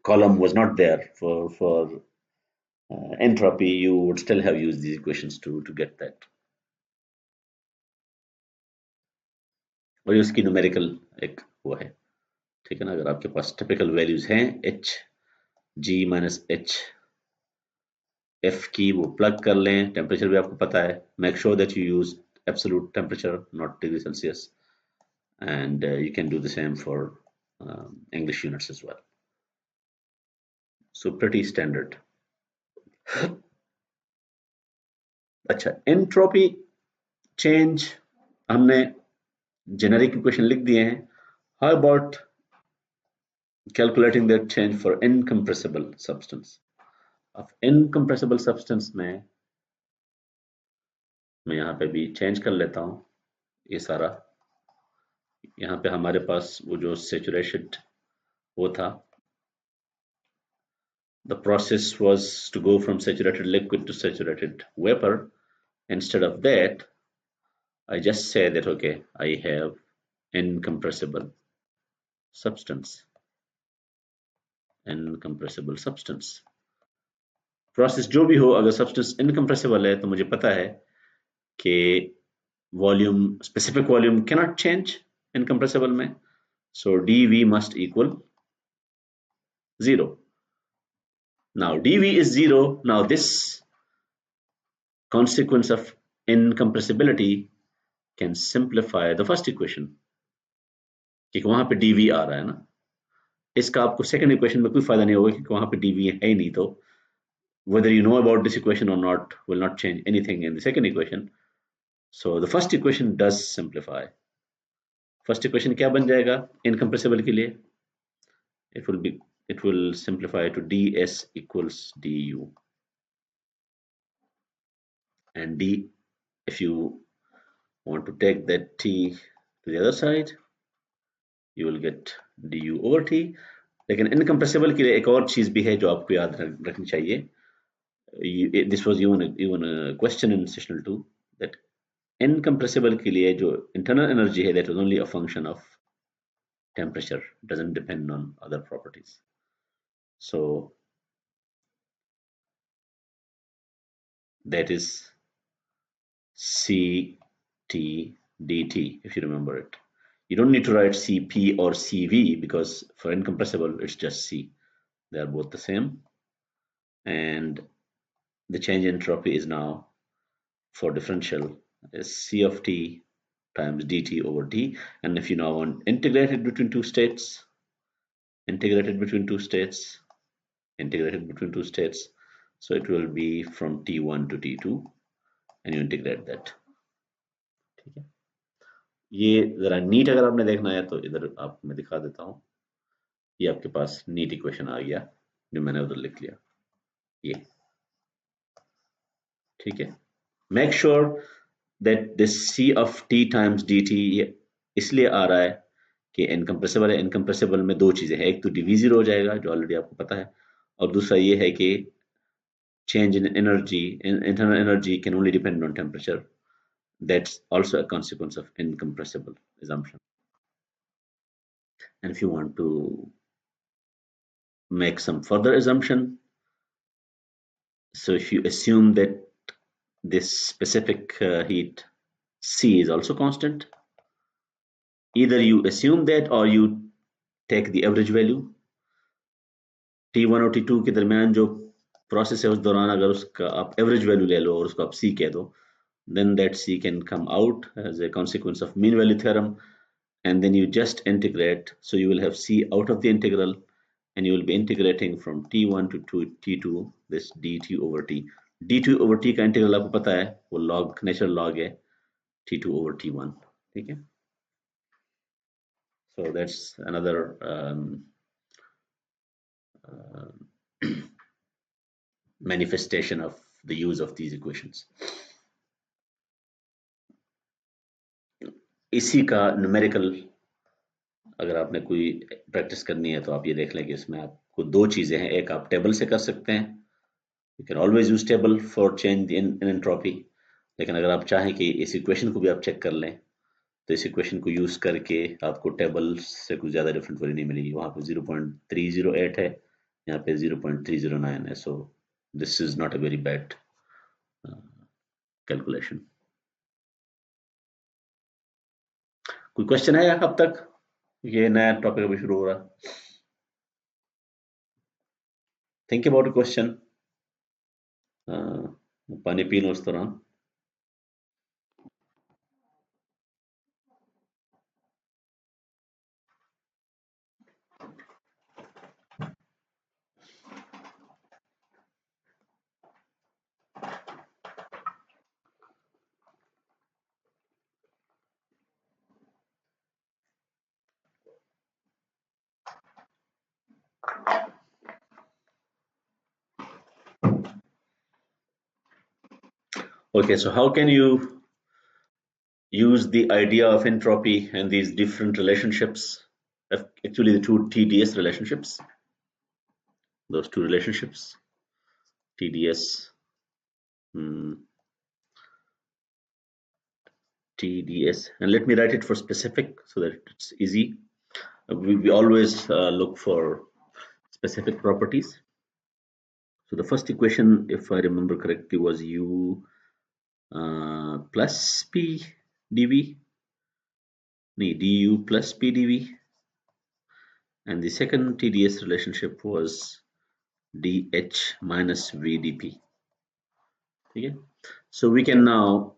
column was not there for entropy, you would still have used these equations to get that. और उसकी न्यूमेरिकल एक वो है, ठीक है ना। अगर आपके पास टिपिकल वैल्यूज हैं H G minus H F की, वो प्लग कर लें। टेम्परेचर भी आपको पता है। Make sure that you use absolute temperature, not degree Celsius, and you can do the same for English units as well. So pretty standard. अच्छा, entropy change हमने जेनेरिक इक्वेशन लिख दिए हैं। How about calculating that change for incompressible substance? अब incompressible substance में मैं यहाँ पे भी चेंज कर लेता हूँ ये सारा। यहाँ पे हमारे पास वो जो सैचुरेशन वो था, the process was to go from saturated liquid to saturated vapor. Instead of that, I just say that okay, I have incompressible substance. Incompressible substance. Process जो भी हो, अगर substance incompressible है तो मुझे पता है कि volume, specific volume cannot change incompressible में, so dV must equal 0. Now dV is 0. Now this consequence of incompressibility can simplify the first equation, क्योंकि वहां पे dV आ रहा है ना, इसका आपको सेकंड इक्वेशन में कोई फायदा नहीं होगा क्योंकि वहां पे dV है ही नहीं, तो whether you know about this equation or not will not change anything in the second equation. So the first equation does simplify. First equation क्या बन जाएगा incompressible के लिए? It will simplify to ds equals du, and d, if you want to take that t to the other side, you will get du over t. लेकिन incompressible के लिए एक और चीज भी है जो आपको याद रखनी चाहिए. This was even a question in sessional 2, that incompressible के लिए जो internal energy है, that was only a function of temperature, it doesn't depend on other properties. So that is Ct dt, if you remember it. You don't need to write Cp or Cv because for incompressible it's just C. They are both the same, and the change in entropy is now, for differential, is C of t times dt over t, and if you now want integrated between two states, so it will be from t1 to t2, and you integrate that. ठीक है, ये जरा NEET अगर आपने देखना है तो इधर आप मैं दिखा देता हूं. ये आपके पास नीट इक्वेशन आ गया जो मैंने उधर लिख लिया, ये ठीक है. Make sure that this C of t times dt इसलिए आ रहा है कि इनकम्प्रेसिबल है. इनकम्प्रेसिबल में दो चीजें हैं, एक तो dV0 हो जाएगा जो ऑलरेडी आपको पता है, और दूसरा ये है कि change in energy, internal energy can only depend on temperature. That's also a consequence of incompressible assumption. And if you want to make some further assumption, so if you assume that this specific heat C is also constant, either you assume that or you take the average value. T1 और T2 के दरमियान जो process है उस दौरान अगर उसका आप एवरेज वैल्यू ले लो और उसको आप C कह दो, then that C can come out as a consequence of mean value theorem, and then you just integrate. So you will have C out of the integral, and you will be integrating from T1 to T2 this dt over t. dt over t का integral आपको पता है, वो log, natural log है T2 over T1. ठीक है, so that's another manifestation of the use of these equations. इसी का न्यूमेरिकल अगर आपने कोई प्रैक्टिस करनी है तो आप ये देख लें कि इसमें आपको दो चीजें हैं. एक आप टेबल से कर सकते हैं, you can always use table for change in entropy, लेकिन अगर आप चाहें कि इस इक्वेशन को भी आप चेक कर लें तो इस इक्वेशन को यूज करके आपको टेबल से कुछ ज्यादा डिफरेंट वैल्यू नहीं मिलेगी. वहां पे 0.308 है, यहाँ पे 0.309 है. So this is not a very bad calculation. कोई क्वेश्चन है अब तक? ये नया टॉपिक अभी शुरू हो रहा है. Think about a question. पानी पी लो उस दौरान. Okay, so how can you use the idea of entropy and these different relationships, actually the two TDS relationships, those two relationships, TDS, TDS, and let me write it for specific so that it's easy. We always look for specific properties. So the first equation, if I remember correctly, was U plus P dV, du plus P dV, and the second TdS relationship was dH minus V dP. Okay, so we can now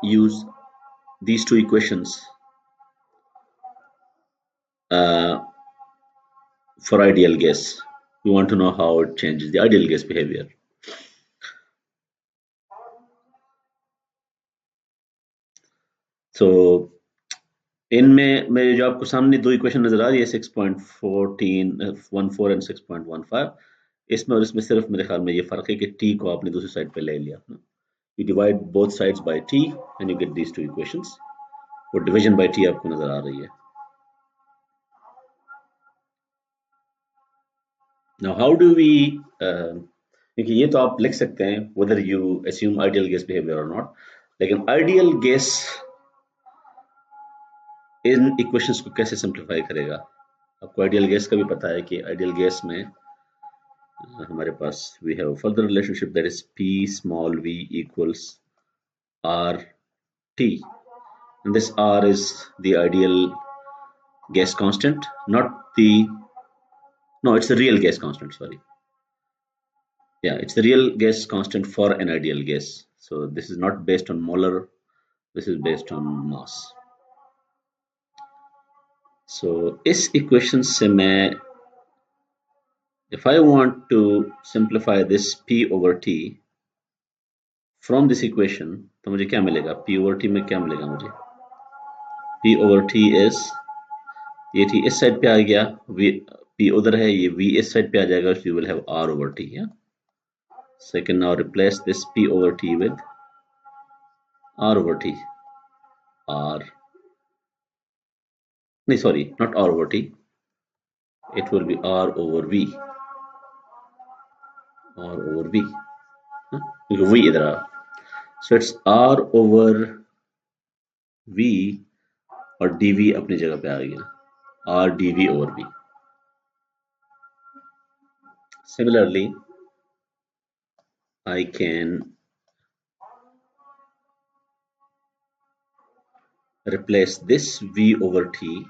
use these two equations for ideal gas. We want to know how it changes the ideal gas behavior. So इनमें मेरे जो आपको सामने दो equation नजर आ रही है 6.14 and 6.15, इसमें और इसमें सिर्फ मेरे ख्याल में ये फर्क है कि t को आपने दूसरी साइड पे ले लिया ना, you divide both sides by t and you get these two equations, और डिवीजन by t आपको नजर आ रही है. Now how do we क्योंकि ये तो आप लिख सकते हैं whether you assume ideal gas behavior or not, लेकिन ideal gas इन इक्वेशंस को कैसे सिंप्लीफाई करेगा. आपको आइडियल गैस का भी पता है कि आइडियल गैस में हमारे पास we have a further relationship that is P small v equals R T, and this R is the ideal gas constant, not the, no, it's the real gas constant, sorry. Yeah, it's the real gas constant for an ideal gas. So this is not based on molar, this is based on mass. So इस equation से मैं, if I want to simplify this P over T from this equation, तो मुझे क्या मिलेगा? P over T में क्या मिलेगा मुझे? P over T is, ये T इस साइड पे आ गया, P उधर है, ये V इस साइड पे आ जाएगा, so you will have R over T. Yeah? So I can now replace this P over T with R over T. No, sorry, not R over T. It will be R over V. R over V. Because V इधर आ. So it's R over V और dV अपनी जगह पे आ गया. R dV over V. Similarly, I can replace this V over T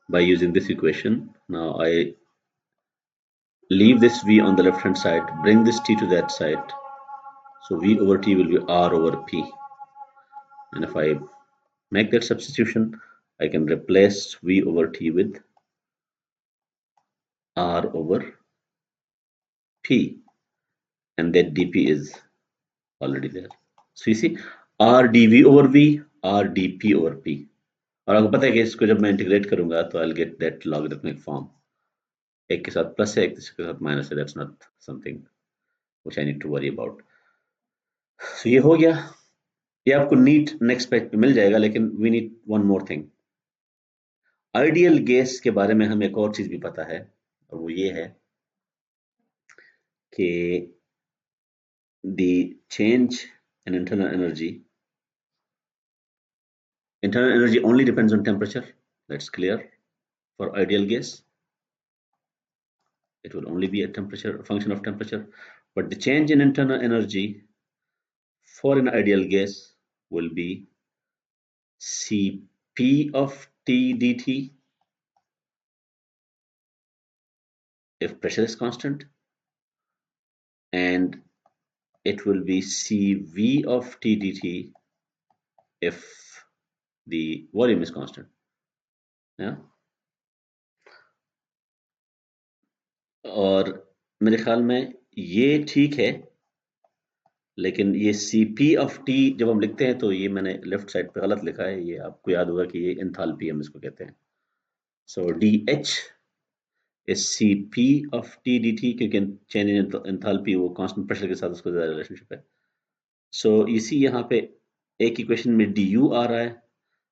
by using this equation. Now I leave this V on the left hand side, bring this T to that side. So V over T will be R over P. And if I make that substitution, I can replace V over T with R over P, and that dP is already there. So you see, R dV over V, R dP over P. और आपको पता है कि इसको जब मैं integrate करूंगा तो I'll get that logarithmic form. एक के साथ प्लस है, एक के साथ माइनस है. That's not something which I need to worry about. So ये हो गया. ये आपको नीट नेक्स्ट पेज पे मिल जाएगा, लेकिन we need one more thing. Ideal gas के बारे में हमें एक और चीज भी पता है, और वो ये है कि the change in internal energy only depends on temperature. That's clear. For ideal gas, it will only be a function of temperature, but the change in internal energy for an ideal gas will be Cp of T dt if pressure is constant, and it will be Cv of T dt if the volume is constant. Yeah. और मेरे ख्याल में ये ठीक है, लेकिन ये Cp of T जब हम लिखते हैं तो ये मैंने लेफ्ट साइड पे गलत लिखा है. ये आपको याद होगा कि ये एंथैल्पी हम इसको कहते हैं. So dH is Cp of T dt, क्योंकि चेंज इन एंथैल्पी वो कांस्टेंट प्रेशर के साथ उसको ज़्यादा रिलेशनशिप है. So इसी यहाँ पे एक इक्वेशन में du आ रहा है,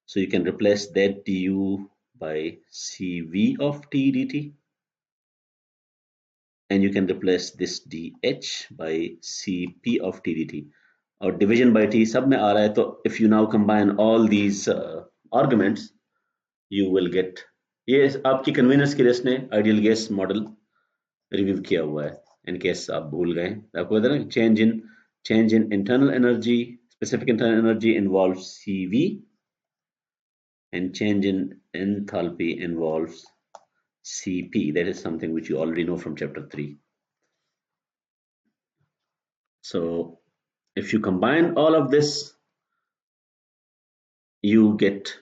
so you can replace that du by Cv of T dt, and you can replace this dH by Cp of T dt, और division by T सब में आ रहा है. तो if you now combine all these arguments, you will get, ये आपकी convenience के लिए इसने आइडियल गैस मॉडल रिव्यू किया हुआ है. इन केस आप भूल गए, आपको पता है ना change in change in internal energy, specific internal energy involves CV, and change in enthalpy involves CP. That is something which you already know from chapter 3. So if you combine all of this, you get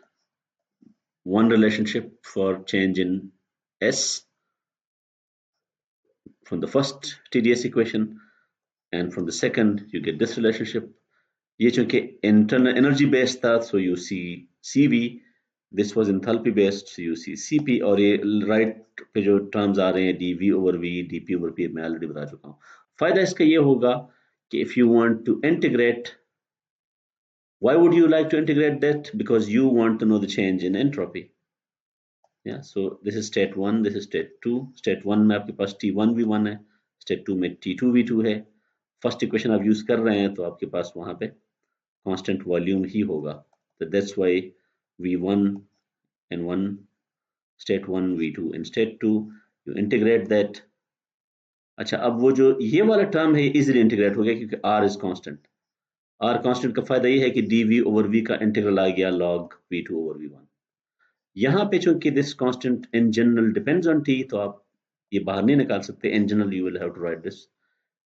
one relationship for change in S from the first TDS equation, and from the second you get this relationship. ये चूंकि internal energy based था, so you see CV. This was enthalpy based, so you see CP. और ये right पे जो terms आ रहे हैं dV over V, dP over P, मैं already बता चुका हूँ. फायदा इसका ये होगा कि if you want to integrate, why would you like to integrate that? Because you want to know the change in entropy. Yeah, so this is state 1, this is state 2. State 1 में आपके पास T1V1 है, state 2 में T2V2 है. First equation आप use कर रहे हैं तो आपके पास वहां पे कांस्टेंट वॉल्यूम ही होगा. तो that's why V1 in one state 1, V2 in state 2, you integrate that. अच्छा, अब वो जो ये वाला टर्म है इजीली इंटीग्रेट हो गया क्योंकि R is constant. R constant का फायदा ये है कि dV over V का इंटीग्रल आ गया log V2 over V1. यहाँ पे चूंकि this constant in general depends on T, तो आप ये बाहर नहीं निकाल सकते. In general you will have to write this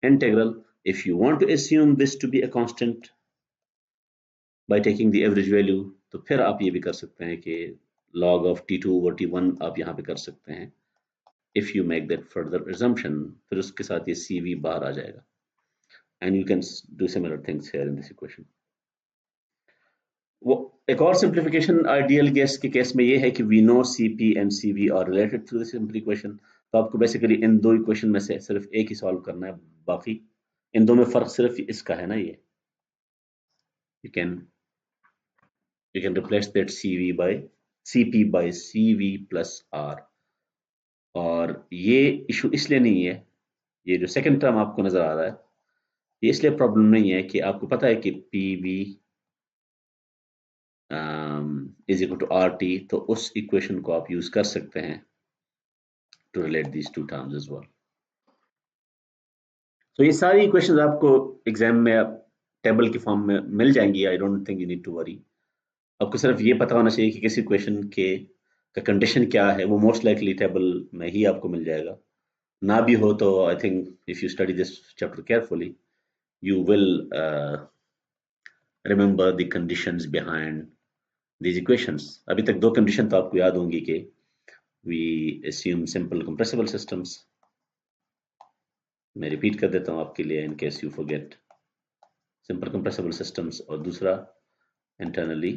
integral. If you want to assume this to be a constant by taking the average value, तो फिर आप ये भी कर सकते हैं कि log of T2 over T1 आप यहाँ पे कर सकते हैं. If you make that further assumption, फिर उसके साथ ये CV बाहर आ जाएगा. And you can do similar things here in this equation. वो एक और simplification ideal gas के केस में ये है कि we know CP and CV are related through this simple equation. तो आपको बेसिकली इन दो इक्वेशन में से सिर्फ एक ही सॉल्व करना है, बाकी इन दो में फर्क सिर्फ इसका है ना. ये you can replace that CP by CV plus R. और ये इशू इसलिए नहीं है, ये जो सेकंड टर्म आपको नजर आ रहा है ये इसलिए प्रॉब्लम नहीं है कि आपको पता है कि PV is equal to RT, तो उस इक्वेशन को आप यूज कर सकते हैं to relate these two terms as well. So ये सारी इक्वेशंस आपको एग्जाम में टेबल की फॉर्म में मिल जाएंगी. I don't think you need to worry. आपको सिर्फ ये पता होना चाहिए कि किस इक्वेशन के का कंडीशन क्या है. वो मोस्ट लाइकली टेबल में ही आपको मिल जाएगा. ना भी हो तो I think if you study this chapter carefully you will remember the conditions behind these equations. अभी तक दो कंडीशन तो आपको याद होंगी कि we assume simple compressible systems. मैं रिपीट कर देता हूँ आपके लिए in case you forget. Simple compressible systems और दूसरा internally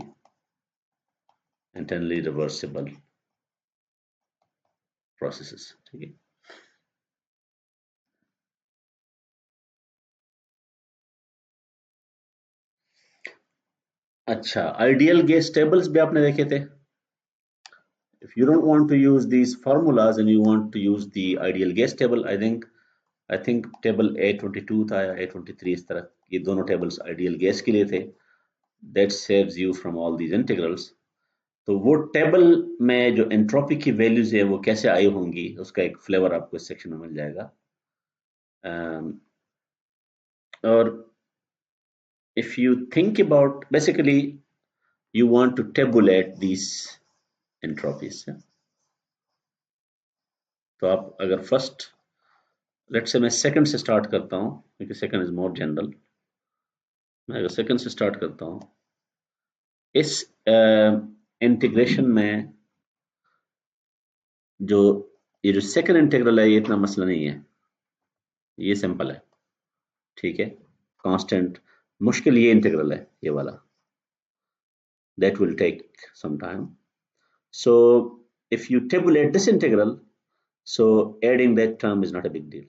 reversible processes. ठीक है. अच्छा, आइडियल गैस टेबल्स भी आपने देखे थे. If you don't want to use these formulas and you want to use the ideal gas table, I think table A22 था या A23 इस तरह, ये दोनों tables ideal gas के लिए थे. That saves you from all these integrals. तो वो टेबल में जो एंट्रोपी की वैल्यूज है वो कैसे आई होंगी उसका एक फ्लेवर आपको इस सेक्शन में मिल जाएगा. और if you think about, basically you want to tabulate these entropies. तो आप अगर फर्स्ट लेट्स से मैं सेकंड से स्टार्ट करता हूं क्योंकि सेकंड इज मोर जनरल. मैं अगर सेकंड से स्टार्ट करता हूं, इस इंटीग्रेशन में जो ये जो सेकंड इंटीग्रल है ये इतना मसला नहीं है, ये सिंपल है. ठीक है, कांस्टेंट. मुश्किल ये इंटीग्रल है, ये वाला. That will take some time. So if you tabulate this integral, so adding that term is not a big deal.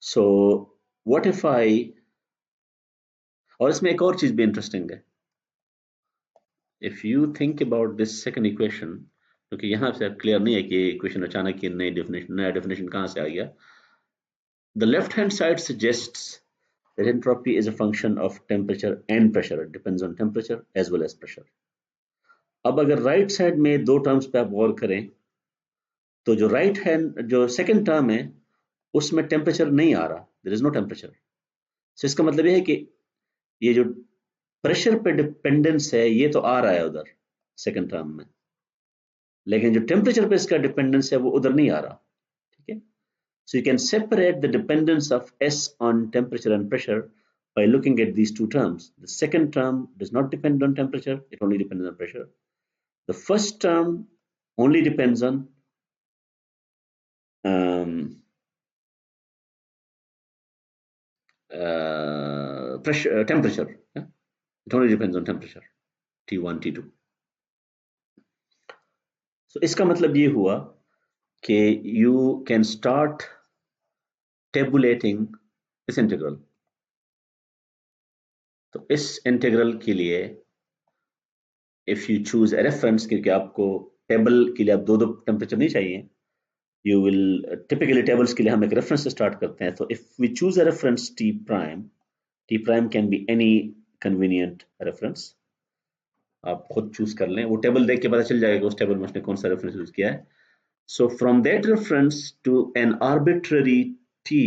So what if I, और इसमें एक और चीज भी इंटरेस्टिंग है. If you think about this second equation, क्योंकि यहाँ से क्लियर नहीं है कि इक्वेशन अचानक की नया डेफिनेशन कहाँ से आ गया. The left hand side suggests that entropy is a function of temperature and pressure. It depends on temperature as well as pressure. अब अगर राइट साइड में दो टर्म्स पे आप गौर करें तो जो राइट हैंड जो सेकंड टर्म है उसमें टेम्परेचर नहीं आ रहा, there is no temperature. So इसका मतलब ये है कि ये जो प्रेशर पे डिपेंडेंस है ये तो आ रहा है उधर सेकंड टर्म में, लेकिन जो टेम्परेचर पे इसका डिपेंडेंस है वो उधर नहीं आ रहा, ठीक है. So you can separate the dependence of S on temperature and pressure by looking at these two terms. The second term does not depend on temperature, it only depends on pressure. The first term only depends on temperature. Yeah? It only depends on temperature, T1, T2. So इसका मतलब ये हुआ कि you can start tabulating this integral. तो इस integral के लिए if you choose a reference, क्योंकि आपको टेबल के लिए आप दो टेम्परेचर नहीं चाहिए, you will typically tables के लिए हम एक रेफरेंस से स्टार्ट करते हैं. तो if we choose a reference T prime can be any convenient reference. आप खुद चूज कर लें, वो टेबल देख के पता चल जाएगा उस टेबल में उसने कौन सा रेफरेंस यूज किया है. So from that reference to an arbitrary T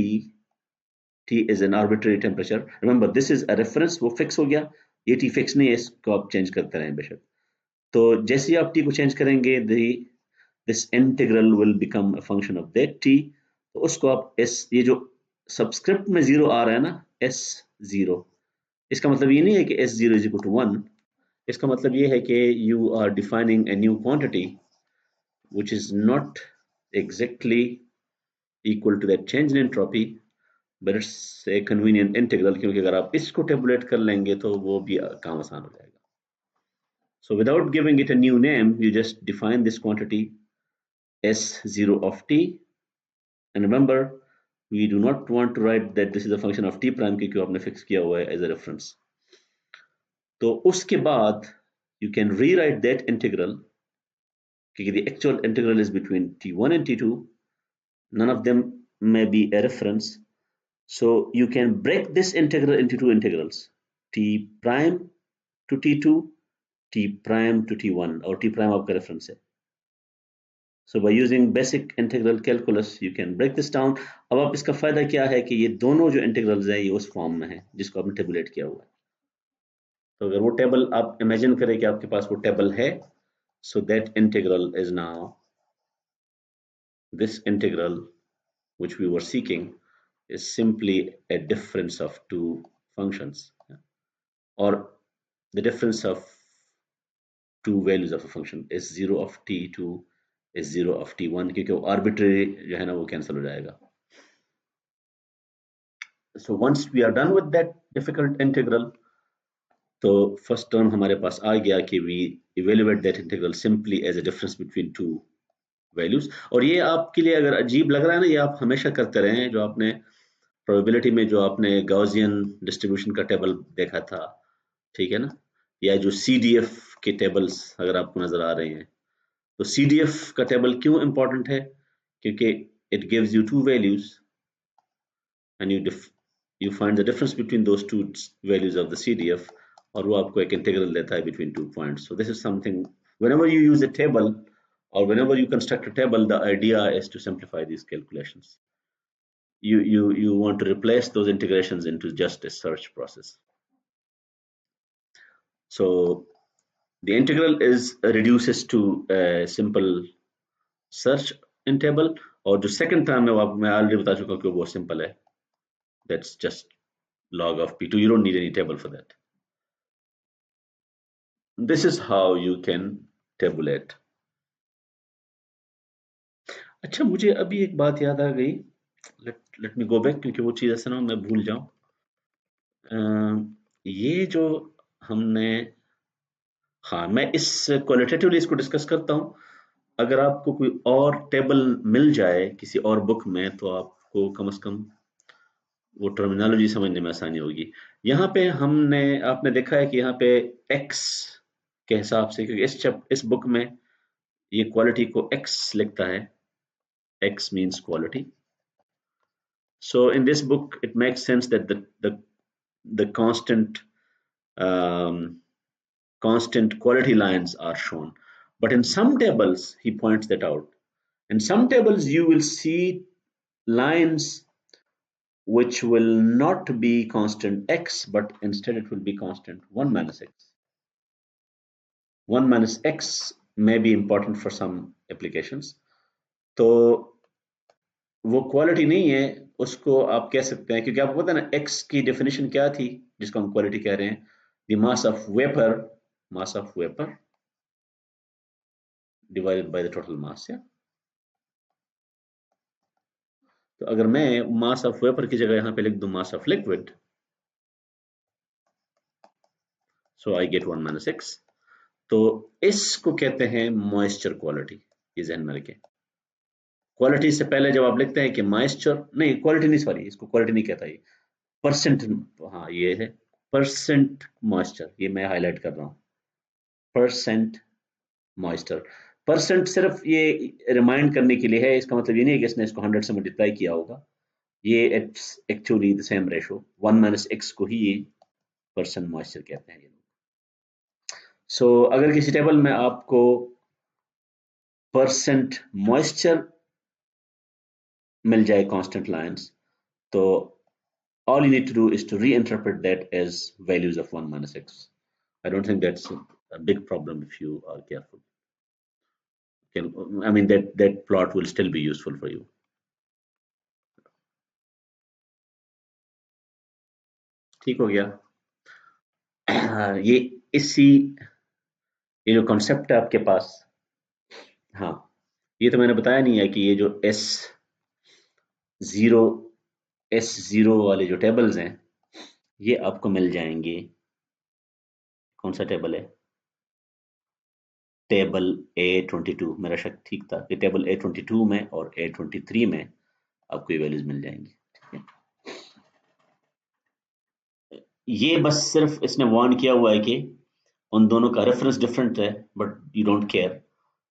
is an arbitrary temperature. Remember this is a reference, वो फिक्स हो गया, ये T फिक्स नहीं है, इसको आप चेंज करते रहें बेशक. तो जैसे ही आप T को चेंज करेंगे this integral will become a function of that T. तो उसको आप S, ये जो सबस्क्रिप्ट में 0 आ रहा है ना, S0, इसका मतलब ये नहीं है कि S0 is equal to 1. इसका मतलब ये है कि you are defining a new quantity which is not exactly equal to that change in entropy, but it's a convenient integral, क्योंकि अगर आप इसको टेबुलेट कर लेंगे तो वो भी काम आसान हो जाएगा. So without giving it a new name, you just define this quantity S0 of T, and remember we do not want to write that this is a function of T prime क्योंकि आपने fix किया हुआ है as a reference. तो उसके बाद you can rewrite that integral क्योंकि the actual integral is between T1 and T2, none of them may be a reference. So you can break this integral into two integrals, T prime to T2, T prime to T1, और T prime आपका reference है. So by using basic integral calculus you can break this down. अब आप इसका फायदा क्या है कि ये दोनों जो integrals हैं ये उस फॉर्म में है जिसको आपने टेबुलेट किया हुआ है. तो अगर वो टेबल आप इमेजिन करें कि आपके पास वो टेबल है, so that integral is now this integral which we were seeking is simply a difference of two functions, or the difference of two values of a function, S0 of T2 S0 of T1, क्योंकि वो arbitrary जो है ना वो cancel हो जाएगा. So once we are done with that difficult integral, तो first term हमारे पास आ गया कि we evaluate that integral simply as a difference between two values. और ये आपके लिए अगर अजीब लग रहा है ना, ये आप हमेशा करते रहें. जो आपने probability में जो आपने Gaussian distribution का टेबल देखा था, ठीक है ना, या जो CDF के टेबल्स अगर आपको नजर आ रहे हैं, तो CDF का टेबल क्यों इंपॉर्टेंट है? क्योंकि it gives you two values and you find the difference between those two values of the CDF, और वो आपको एक इंटीग्रल देता है between 2 points. So this is something, whenever you use a table or whenever you construct a table, the idea is to simplify these calculations. You want to replace those integrations into just a search process. So the integral is reduces to a simple search in table, और जो second term है वो मैं already बता चुका हूँ कि वो simple है. That's just log of P2. You don't need any table for that. This is how you can tabulate. अच्छा, मुझे अभी एक बात याद आ गई. Let me go back क्योंकि वो चीज़ ऐसा ना मैं भूल जाऊं. ये जो हमने, हाँ, मैं इस क्वालिटेटिवली इसको डिस्कस करता हूँ. अगर आपको कोई और टेबल मिल जाए किसी और बुक में तो आपको कम से कम वो टर्मिनोलॉजी समझने में आसानी होगी. यहाँ पे आपने देखा है कि यहाँ पे x के हिसाब से, क्योंकि इस बुक में ये क्वालिटी को x लिखता है, x means quality. So in this book it makes sense that the constant quality lines are shown, but in some tables he points that out. In some tables you will see lines which will not be constant x, but instead it will be constant 1 minus x. 1 minus x may be important for some applications. तो वो quality नहीं है, उसको आप कह सकते हैं, क्योंकि आपको पता है ना x की डेफिनेशन क्या थी जिसको हम क्वालिटी कह रहे हैं, the mass of vapour divided by the total mass. या तो अगर मैं मास ऑफ वेपर की जगह यहाँ पे लिख दूं mass of liquid, so I get 1 minus x. तो इसको कहते हैं मॉइस्चर क्वालिटी, ये ध्यान में रखें। क्वालिटी से पहले जब आप लिखते हैं कि मॉइस्चर, नहीं क्वालिटी नहीं, सॉरी इसको क्वालिटी नहीं कहता, ये परसेंट, हाँ ये है परसेंट मॉइस्चर, ये मैं हाईलाइट कर रहा हूँ, परसेंट मॉइस्चर। परसेंट सिर्फ ये रिमाइंड करने के लिए है, इसका मतलब ये नहीं है कि इसने इसको 100 से मल्टीप्लाई किया होगा, ये actually the same ratio 1 minus x को ही ये परसेंट मॉइस्चर कहते हैं। सो अगर किसी टेबल में आपको परसेंट मॉइस्चर मिल जाए कांस्टेंट लाइंस, तो all you need to do is to reinterpret that as values of 1 minus x. I don't think that's a big problem if you are careful. I mean that plot will still be useful for you. ठीक हो गया। ये ये जो concept है आपके पास, हाँ ये तो मैंने बताया नहीं है कि ये जो S0 वाले जो टेबल्स हैं ये आपको मिल जाएंगे। कौन सा टेबल है? टेबल A22, मेरा शक ठीक था, ये टेबल A22 में और A23 में आपको ये वैल्यूज मिल जाएंगी। ठीक है, ये बस सिर्फ इसने वार्न किया हुआ है कि उन दोनों का रेफरेंस डिफरेंट है, but you don't care,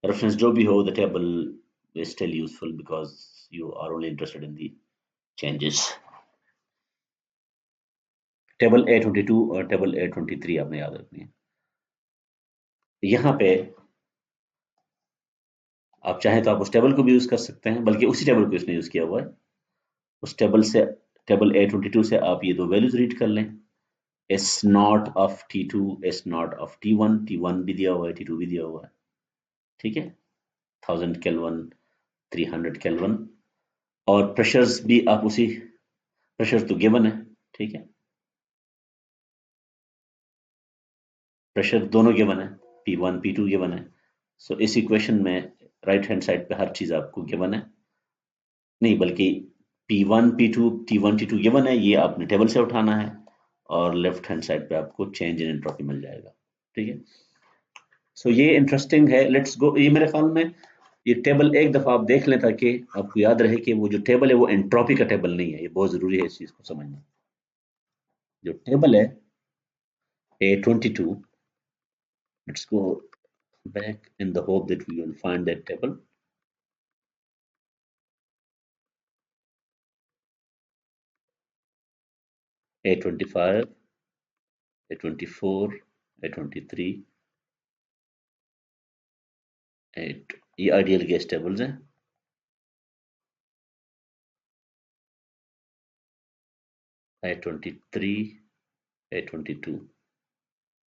reference जो भी हो, the table is still useful because you are only interested in the changes. Table A22 और टेबल A23 आपने याद रखनी है। यहाँ पे आप चाहें तो आप उस टेबल को भी यूज कर सकते हैं, बल्कि उसी टेबल को इसने यूज किया हुआ है। उस टेबल से, टेबल A22 से आप ये दो वैल्यूज रीड कर लें, S not of T2, S not of T1, T1 भी दिया हुआ है, T2 भी दिया हुआ है। ठीक है, 1000 केल्विन, 300 केल्विन, और प्रेशर्स भी आप उसी, प्रेशर तो गिवन है। ठीक है, प्रेशर दोनों गिवन है, P1 P2 गिवन है। सो इस इक्वेशन में राइट हैंड साइड पे हर चीज आपको गिवन है, नहीं बल्कि P1 P2 T1 T2 given है, ये आपने टेबल से उठाना है, और लेफ्ट हैंड साइड पे आपको चेंज इन एंट्रोपी मिल जाएगा। ठीक है, सो ये इंटरेस्टिंग है। लेट्स गो, ये मेरे ख्याल में ये टेबल एक दफा आप देख लें ताकि आपको याद रहे कि वो जो टेबल है वो एंट्रोपी का टेबल नहीं है, ये बहुत जरूरी है इस चीज को समझना। जो टेबल है A22, let's go back in the hope that we will find that table. A25, A24, A23, ये आइडियल गैस टेबल्स हैं। A23, A22,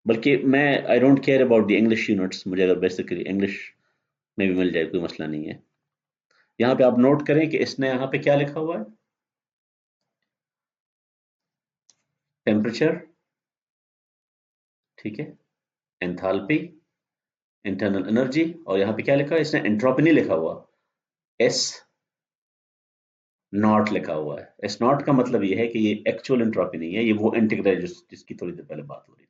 बल्कि मैं I don't care about the English units, मुझे अगर बेसिकली इंग्लिश में भी मिल जाए कोई मसला नहीं है। यहाँ पे आप नोट करें कि इसने यहाँ पे क्या लिखा हुआ है, टेम्परेचर, ठीक है, एंथैल्पी, इंटरनल एनर्जी, और यहाँ पे क्या लिखा है इसने, एंट्रोपी नहीं लिखा हुआ, एस नॉट लिखा हुआ है। एस नॉट का मतलब ये है कि ये एक्चुअल एंट्रोपी नहीं है, ये वो इंटीग्रल जिसकी थोड़ी देर पहले बात हो रही थी।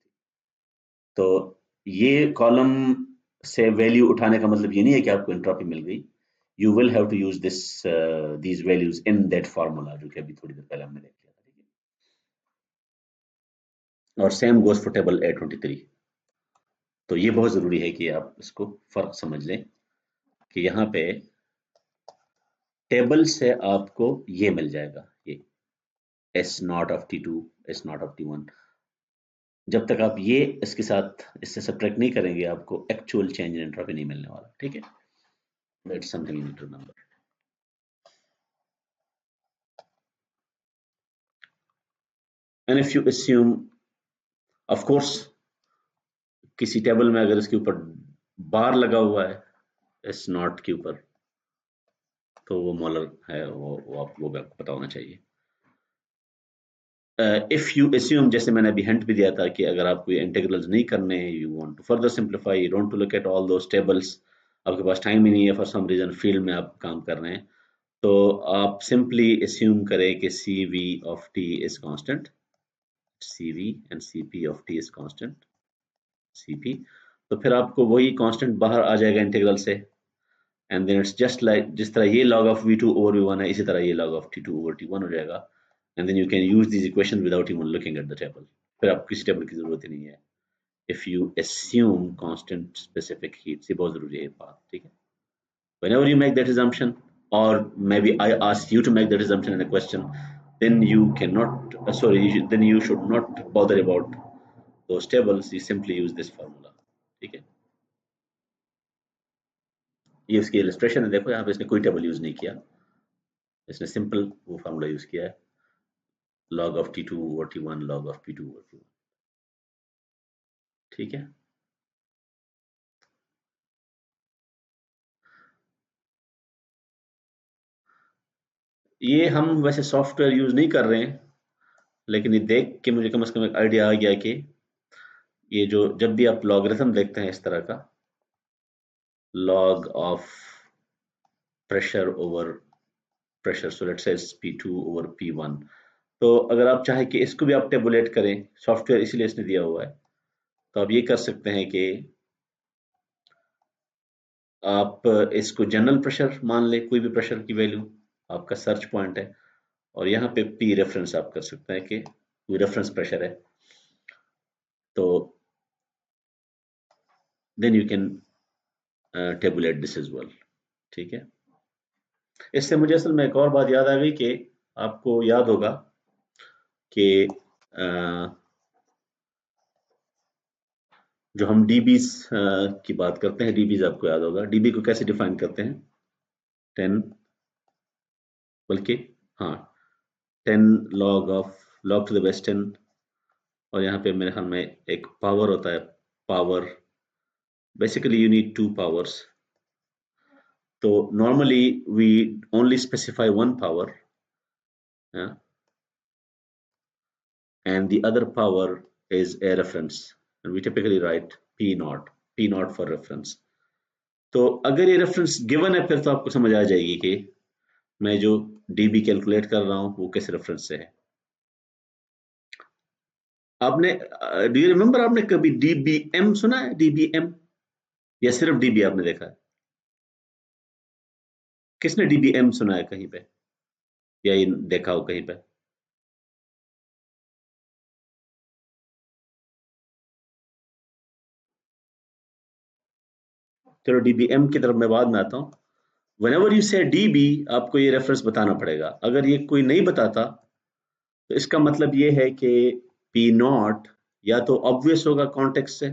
तो ये कॉलम से वैल्यू उठाने का मतलब ये नहीं है कि आपको एंट्रोपी मिल गई, you will have to use these values in that formula जो कि अभी थोड़ी देर पहले हमने देख लिया था। ठीक है, और same goes for table A23। तो ये बहुत जरूरी है कि आप इसको फर्क समझ लें कि यहाँ पे टेबल से आपको ये मिल जाएगा, ये S not of T2, S not of T1। जब तक आप ये इसके साथ इससे सब्ट्रैक्ट नहीं करेंगे आपको एक्चुअल चेंज इन एंट्रोपी नहीं मिलने वाला। ठीक है, that's something you need to remember. And if you assume, of course किसी टेबल में अगर इसके ऊपर बार लगा हुआ है इस नॉट के ऊपर, तो वो मॉलर है, वो आपको पता होना चाहिए। इफ यू अस्यूम, जैसे मैंने अभी हिंट भी दिया था कि अगर आपको ये इंटीग्रल्स नहीं करने, you want to further simplify, you don't to look at all those tables, आपके पास टाइम ही नहीं है, फॉर सम रीजन फील्ड में आप काम कर रहे हैं, तो आप सिंपली अस्यूम करें कि C V of T is constant, C V and C P of T is constant, C P, तो फिर आपको वही कांस्टेंट बाहर आ जाएगा इंटीग्रल से, and then it's just like जिस तरह ये log of v2 over v1 है, इसी तरह ये log of t2 over t1 हो जाएगा, and then you can use these equations without even looking at the table, फिर आपको किसी टेबल की जरूरत ही नहीं है, if you assume constant specific heat, ये बहुत जरूरी है बात, ठीक है। Whenever you make that assumption, or maybe I ask you to make that assumption in a question, then you cannot then you should not bother about those tables, you simply use this formula, ठीक है। ये उसकी illustration है, देखो यहाँ पे इसने कोई टेबल यूज नहीं किया, इसने सिंपल वो फार्मूला यूज किया है, log of t2 over t1 log of p2 over p1, ठीक है। ये हम वैसे सॉफ्टवेयर यूज नहीं कर रहे हैं, लेकिन ये देख के मुझे कम से कम एक आइडिया आ गया कि ये जो जब भी आप लॉगरिथम देखते हैं इस तरह का, log of pressure over pressure, so let's say it's p2 over p1, तो अगर आप चाहे कि इसको भी आप टेबुलेट करें, सॉफ्टवेयर इसीलिए इसने दिया हुआ है, तो आप ये कर सकते हैं कि आप इसको जनरल प्रेशर मान लें, कोई भी प्रेशर की वैल्यू आपका सर्च पॉइंट है, और यहाँ पे पी रेफरेंस आप कर सकते हैं कि कोई रेफरेंस प्रेशर है, तो then you can tabulate this is well, ठीक है। इससे मुझे असल में एक और बात याद आ गई कि आपको याद होगा कि जो हम डीबीज की बात करते हैं, डीबीज आपको याद होगा, डीबी को कैसे डिफाइन करते हैं, 10, बल्कि हाँ 10 log to the base 10, और यहाँ पे मेरे ख्याल में एक पावर होता है, power, basically you need 2 powers, तो normally we only specify 1 power, yeah, and the other power is a reference, and we typically write p naught for reference। तो अगर ये रेफरेंस गिवन है, फिर तो आपको समझ आ जाएगी कि मैं जो dB कैलकुलेट कर रहा हूँ वो किस रेफरेंस से है। आपने डू यू रिमेम्बर, आपने कभी dBm सुना है, dBm, या सिर्फ dB आपने देखा है? किसने dBm सुना है कहीं पे, या ये देखा हो कहीं पे? चलो dBm की तरफ मैं बाद में आता हूँ। Whenever you say dB, आपको ये रेफरेंस बताना पड़ेगा, अगर ये कोई नहीं बताता तो इसका मतलब ये है कि P नॉट या तो ऑब्वियस होगा कॉन्टेक्स्ट से,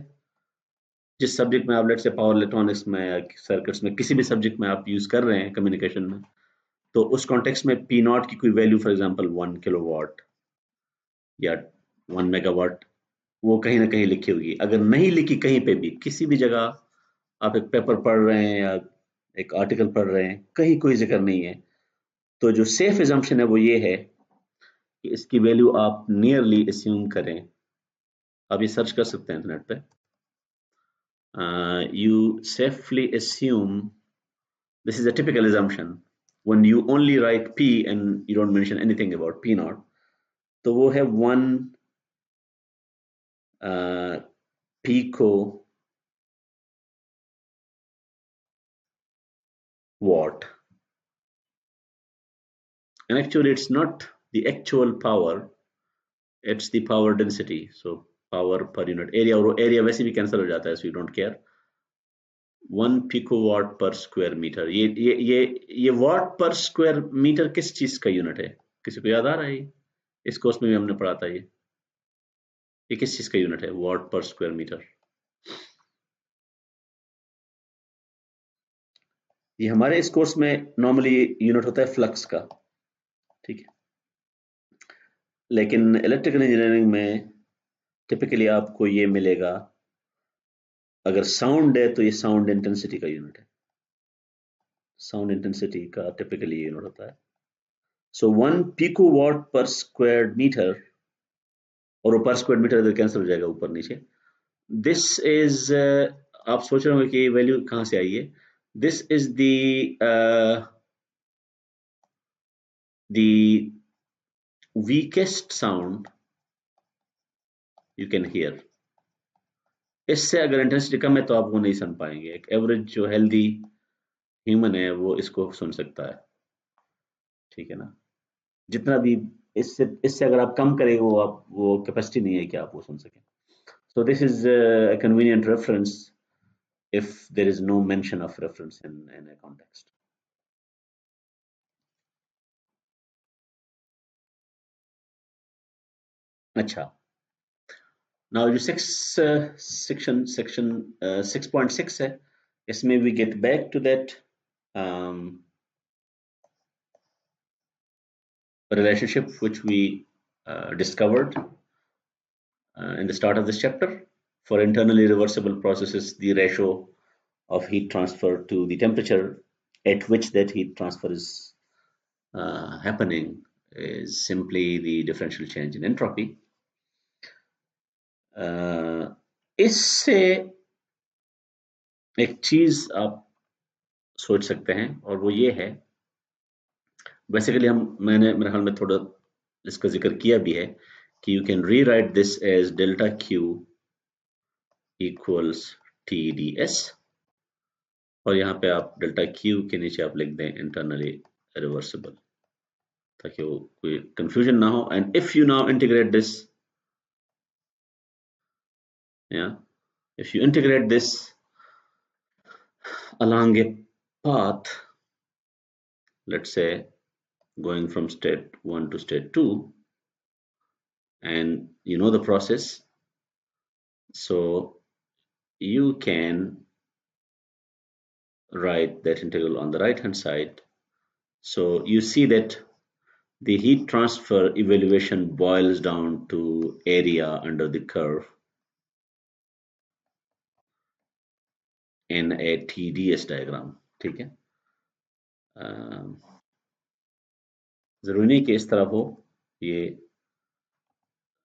जिस सब्जेक्ट में आप लेट से पावर इलेक्ट्रॉनिक्स में या सर्किट्स में किसी भी सब्जेक्ट में आप यूज कर रहे हैं कम्युनिकेशन में, तो उस कॉन्टेक्स्ट में P नॉट की कोई वैल्यू, फॉर एग्जांपल 1 किलोवाट या 1 मेगावाट, वो कहीं ना कहीं लिखी होगी। अगर नहीं लिखी कहीं पे भी, किसी भी जगह आप एक पेपर पढ़ रहे हैं या एक आर्टिकल पढ़ रहे हैं, कहीं कोई जिक्र नहीं है, तो जो सेफ एजम्पशन है वो ये है कि इसकी वैल्यू आप नियरली अस्यूम करें। आप ये सर्च कर सकते हैं इंटरनेट पे, you safely assume, this is a typical assumption when you only write P and you don't mention anything about P naught, तो वो है 1 pico watt, and actually it's not the actual power, it's the power density, so power per unit area, और area वैसे भी cancel हो जाता है, so you don't care। 1 picowatt per square meter, ये watt per square meter किस चीज का यूनिट है, किसी को याद आ रहा है? इस कोर्स में भी हमने पढ़ा था ये किस चीज का यूनिट है, watt per square meter? ये हमारे इस कोर्स में नॉर्मली यूनिट होता है फ्लक्स का, ठीक है। लेकिन इलेक्ट्रिकल इंजीनियरिंग में टिपिकली आपको ये मिलेगा, अगर साउंड है तो ये साउंड इंटेंसिटी का यूनिट है, साउंड इंटेंसिटी का टिपिकली यूनिट होता है। सो 1 पिको वॉट पर स्क्वायर मीटर, और वो पर स्क्वायर मीटर इधर कैंसिल हो जाएगा ऊपर नीचे। दिस इज, आप सोच रहे होंगे कि वैल्यू कहाँ से आई है। This is the weakest sound you can hear। इससे अगर इंटेंसिटी कम है तो आप वो नहीं सुन पाएंगे। एक एवरेज जो हेल्दी ह्यूमन है वो इसको सुन सकता है, ठीक है ना। जितना भी इससे इससे अगर आप कम करेंगे वो आप वो कैपेसिटी नहीं है कि आप वो सुन सकें। So this is a convenient reference if there is no mention of reference in a context। अच्छा, नाउ जो सेक्शन 6.6 है, इसमें we get back to that relationship which we discovered in the start of this chapter. For internally reversible processes, the ratio of heat transfer to the temperature at which that heat transfer is happening is simply the differential change in entropy। इससे एक चीज आप सोच सकते हैं और वो ये है, बेसिकली मैंने मेरे ख्याल में थोड़ा इसका जिक्र किया भी है कि you can rewrite this as delta Q equals T d S, और यहाँ पे आप डेल्टा क्यू के नीचे आप लिख दें इंटरनली रिवर्सिबल, ताकि वो कोई कंफ्यूजन ना हो। And if you now integrate this, if you integrate this along a path, let's say going from state 1 to state 2, and you know the process, so you can write that integral on the right hand side. So you see that the heat transfer evaluation boils down to area under the curve in a TDS diagram, ठीक है। जरूरी नहीं कि इस तरह हो, ये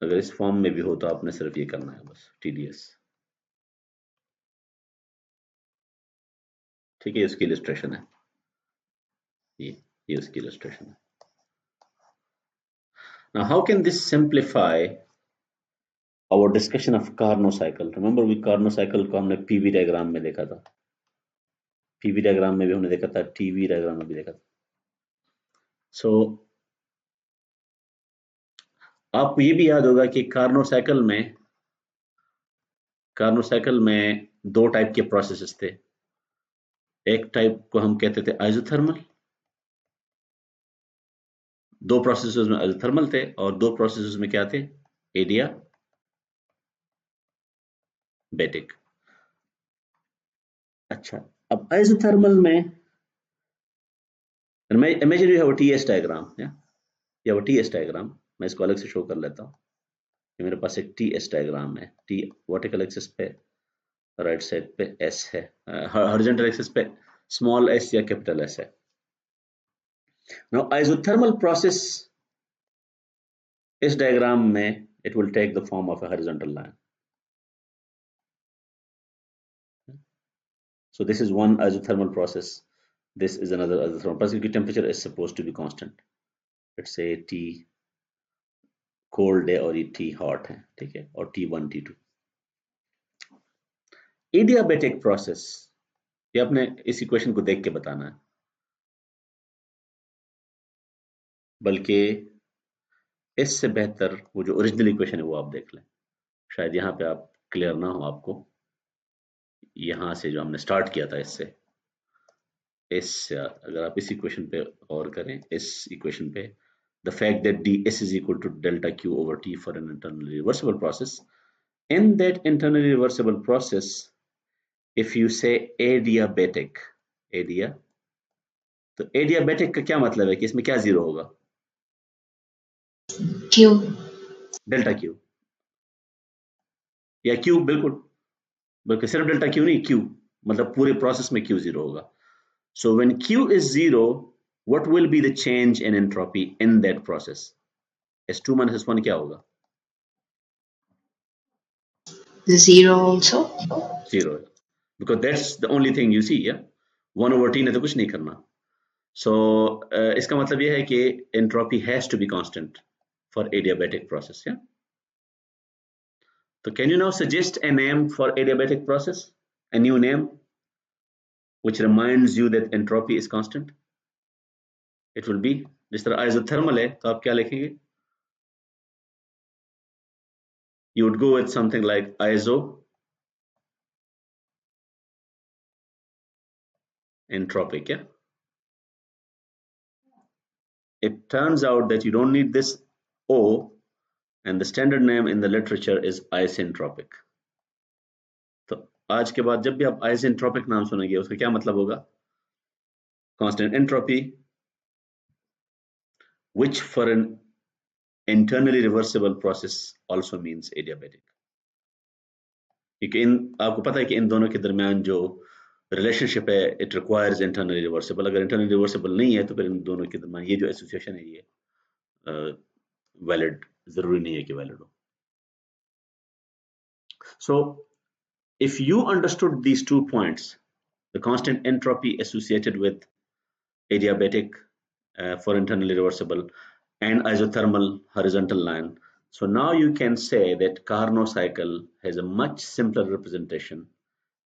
अगर इस फॉर्म में भी हो तो आपने सिर्फ ये करना है बस TDS, ठीक है। इसकी इलस्ट्रेशन है, ये उसकी इलस्ट्रेशन है। Now how can this simplify our discussion of Carnot cycle? Remember we Carnot cycle को हमने PV डायग्राम में देखा था, PV डायग्राम में भी हमने देखा था, TV डायग्राम में भी देखा था। सो आपको ये भी याद होगा कि कार्नोट साइकिल में दो टाइप के प्रोसेसेस थे। एक टाइप को हम कहते थे आइसोथर्मल, दो प्रोसेसेस में आइसोथर्मल थे, और दो प्रोसेसेस में क्या थे, एडियाबैटिक। अच्छा, अब आइसोथर्मल में imagine you have a TS diagram, या वो TS डायग्राम, मैं इसको अलग से शो कर लेता हूँ। मेरे पास एक TS डायग्राम है, T वर्टिकल एक्सिस पे राइट साइड पे S है, हॉरिजॉन्टल एक्सिस पे स्मॉल s या कैपिटल S है। नाउ आइसोथर्मल प्रोसेस इस डायग्राम में it will take the form of a horizontal line। So this is one isothermal process, this is another isothermal process because temperature is supposed to be constant। Let's say T cold है और ये T hot है, ठीक है, और T1 T2। Adiabatic process, ये आपने इस इक्वेशन को देख के बताना है, बल्कि इससे बेहतर वो जो ओरिजिनल इक्वेशन है वो आप देख लें, शायद यहाँ पे आप क्लियर ना हो आपको। यहाँ से जो हमने स्टार्ट किया था इससे अगर आप इस इक्वेशन पे और करें, इस इक्वेशन पे, the fact that ds is equal to delta q over t for an internally reversible process, in that internally reversible process if you say adiabatic, तो adiabatic का क्या मतलब है कि इसमें क्या जीरो होगा, Q. डेल्टा क्यू या क्यू, बिल्कुल बल्कि सिर्फ डेल्टा क्यू नहीं, क्यू मतलब पूरे प्रोसेस में क्यू जीरो होगा. So when Q is zero, what will be the change in entropy in that process? S2 minus S1 क्या होगा? Zero also. Zero, because that's the only thing you see. Yeah, 1/T ने तो कुछ नहीं करना. So इसका मतलब ये है कि entropy has to be constant for adiabatic process. Yeah. So can you now suggest a name for adiabatic process? A new name which reminds you that entropy is constant. It will be जिस तरह isothermal है तो आप क्या लिखेंगे? You would go with something like iso entropic. Yeah. It turns out that you don't need this O, and the standard name in the literature is isentropic. तो आज के बाद जब भी आप isentropic नाम सुनेंगे उसका क्या मतलब होगा? Constant entropy, which for an internally reversible process also means adiabatic. क्योंकि आपको पता है कि इन दोनों के दरमियान जो रिलेशनशिप है इट रिक्वायर्स इंटरनली रिवर्सिबल. अगर इंटरनली रिवर्सिबल नहीं है तो फिर इन दोनों के दरमियान ये जो एसोसिएशन है ये वैलिड जरूरी नहीं है कि वैलिड हो. So if you understood these 2 points, the constant entropy associated with adiabatic for internally reversible and isothermal horizontal line, so now you can say that Carnot cycle has a much simpler representation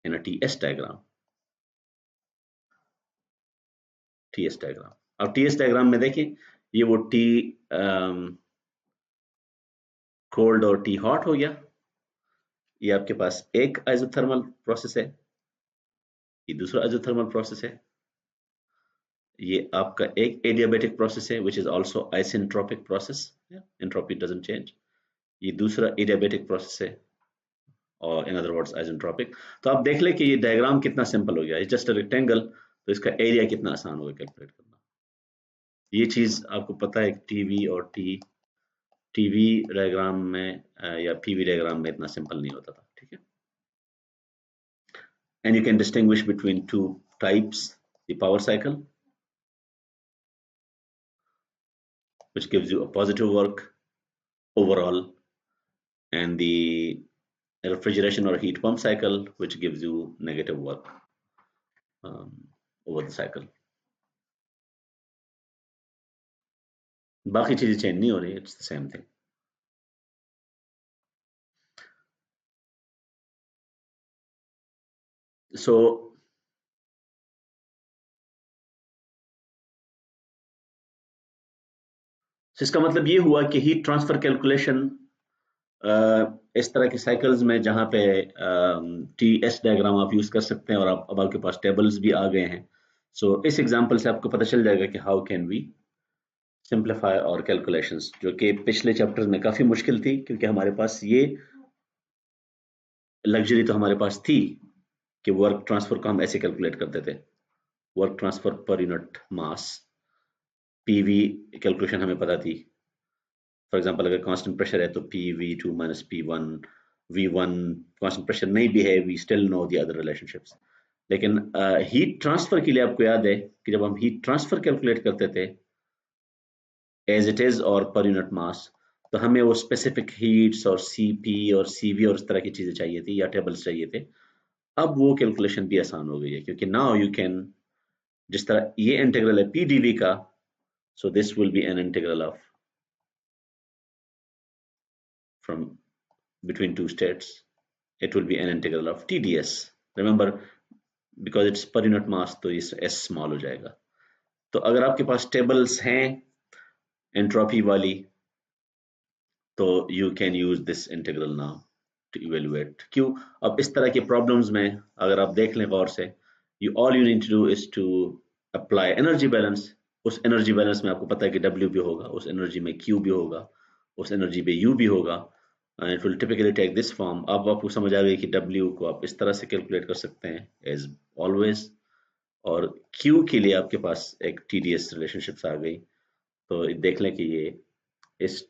in a TS diagram. TS diagram. अब TS diagram में देखें ये वो T cold और T hot हो गया. ये आपके पास एक isothermal process है, ये दूसरा isothermal process है, ये आपका एक adiabatic process है which is also isentropic process. Yeah, entropy doesn't change. ये दूसरा adiabatic process है और in other words isentropic. तो आप देख लें कि ये डायग्राम कितना सिंपल हो गया. It's just a rectangle, तो इसका एरिया कितना आसान होगा कैलकुलेट करना. ये चीज आपको पता है टीवी और टीवी डायग्राम में या पीवी डायग्राम में इतना सिंपल नहीं होता था. ठीक है. And you can distinguish between 2 types: the power cycle, which gives you a positive work overall, and the refrigeration or heat pump cycle, which gives you negative work over the cycle. बाकी चीजें change नहीं हो रही, it's the same thing. So इसका मतलब ये हुआ कि हीट ट्रांसफर कैलकुलेशन इस तरह के साइकिल्स में जहां पे टीएस डायग्राम आप यूज कर सकते हैं और अब आपके पास टेबल्स भी आ गए हैं. सो इस एग्जांपल से आपको पता चल जाएगा कि हाउ कैन वी सिंप्लीफाई और कैलकुलेशंस, जो कि पिछले चैप्टर में काफी मुश्किल थी क्योंकि हमारे पास ये लग्जरी तो हमारे पास थी कि वर्क ट्रांसफर को हम ऐसे कैलकुलेट करते थे. Work transfer per unit mass, PV calculation हमें पता थी. फॉर एग्जांपल अगर कांस्टेंट प्रेशर है तो PV2 minus P1, V1 constant pressure नहीं भी है, we still know the other relationships. लेकिन हीट ट्रांसफर के लिए आपको याद है कि जब हम हीट ट्रांसफर कैलकुलेट करते थे एज इट इज और पर यूनिट मास, तो हमें वो स्पेसिफिक हीट्स और CP और CV और इस तरह की चीजें चाहिए थी या टेबल्स चाहिए थे. अब वो कैलकुलेशन भी आसान हो गई है क्योंकि नाउ यू कैन, जिस तरह ये इंटीग्रल है PdV का, so this will be an integral of from between 2 states. It will be an integral of TdS. Remember, because it's per unit mass, तो इस S small हो जाएगा. तो अगर आपके पास टेबल्स हैं एंट्रोपी वाली, तो you can use this integral now to evaluate. क्यों? अब इस तरह के प्रॉब्लम्स में अगर आप देख लें गौर से, all you need to do is to apply energy balance. उस एनर्जी बैलेंस में आपको पता है कि W भी होगा, उस एनर्जी में Q भी होगा, उस एनर्जी पे U भी होगा. And it will typically take this form. अब आपको समझ आ गई कि W को आप इस तरह से कैलकुलेट कर सकते हैं as always, और Q के लिए आपके पास एक TdS रिलेशनशिप्स आ गई. तो देख लें कि ये इस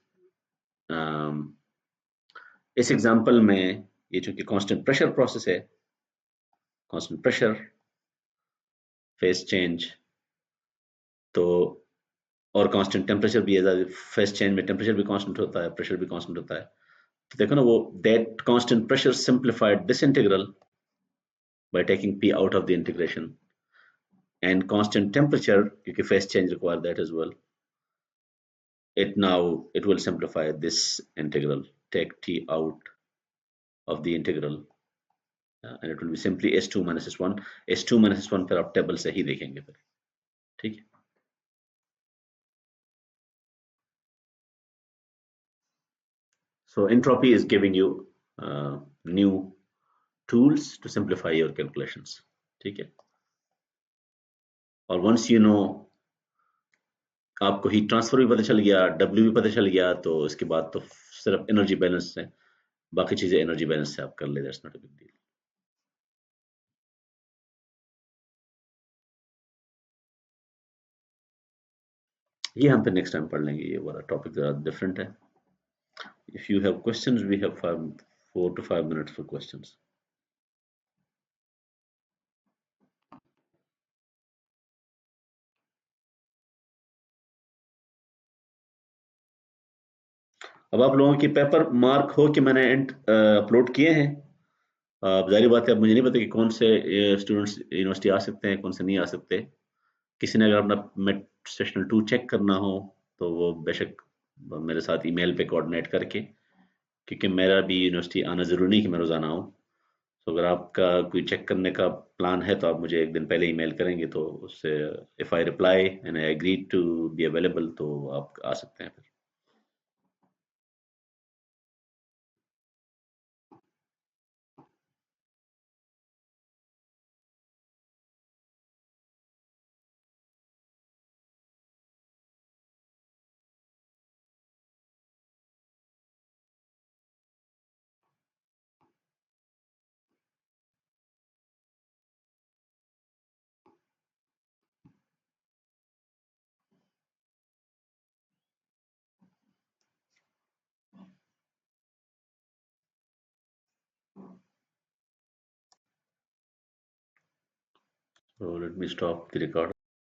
इस एग्जांपल में ये चूंकि कांस्टेंट प्रेशर प्रोसेस है, कांस्टेंट प्रेशर, फेस चेंज, तो और कांस्टेंट टेम्परेचर भी है, फेस चेंज में टेम्परेचर भी कांस्टेंट होता है, प्रेशर भी कांस्टेंट होता है। तो देखो ना, वो that constant pressure simplified this integral by taking p out of the integration, and constant temperature, क्योंकि phase change require that as well, it will simplify this integral, take t out of the integral, and it will be simply s2 minus s1. s2 minus s1 फिर आप table से ही देखेंगे फिर, ठीक है। So entropy is giving you new tools to simplify your calculations, ठीक है। और once you know, आपको हीट ट्रांसफर भी पता चल गया, W भी पता चल गया, तो इसके बाद तो सिर्फ एनर्जी बैलेंस है, बाकी चीजें एनर्जी बैलेंस से आप कर ले, that's not a big deal. ये हम फिर नेक्स्ट टाइम पढ़ लेंगे, ये वाला टॉपिक जरा डिफरेंट है। If you have questions, we have 4 to 5 minutes for questions. अब आप लोगों के पेपर मार्क हो कि मैंने अपलोड किए हैं। अब जाहिर बात है, अब मुझे नहीं पता कि कौन से स्टूडेंट्स यूनिवर्सिटी आ सकते हैं, कौन से नहीं आ सकते। किसी ने अगर अपना मेट सेशनल 2 चेक करना हो तो वो बेशक मेरे साथ ईमेल पे कोऑर्डिनेट करके, क्योंकि मेरा भी यूनिवर्सिटी आना ज़रूरी नहीं कि मैं रोज़ाना आऊँ। तो अगर आपका कोई चेक करने का प्लान है तो आप मुझे एक दिन पहले ईमेल करेंगे, तो उससे if I reply and I agree to be available तो आप आ सकते हैं फिर। So let me stop the recording.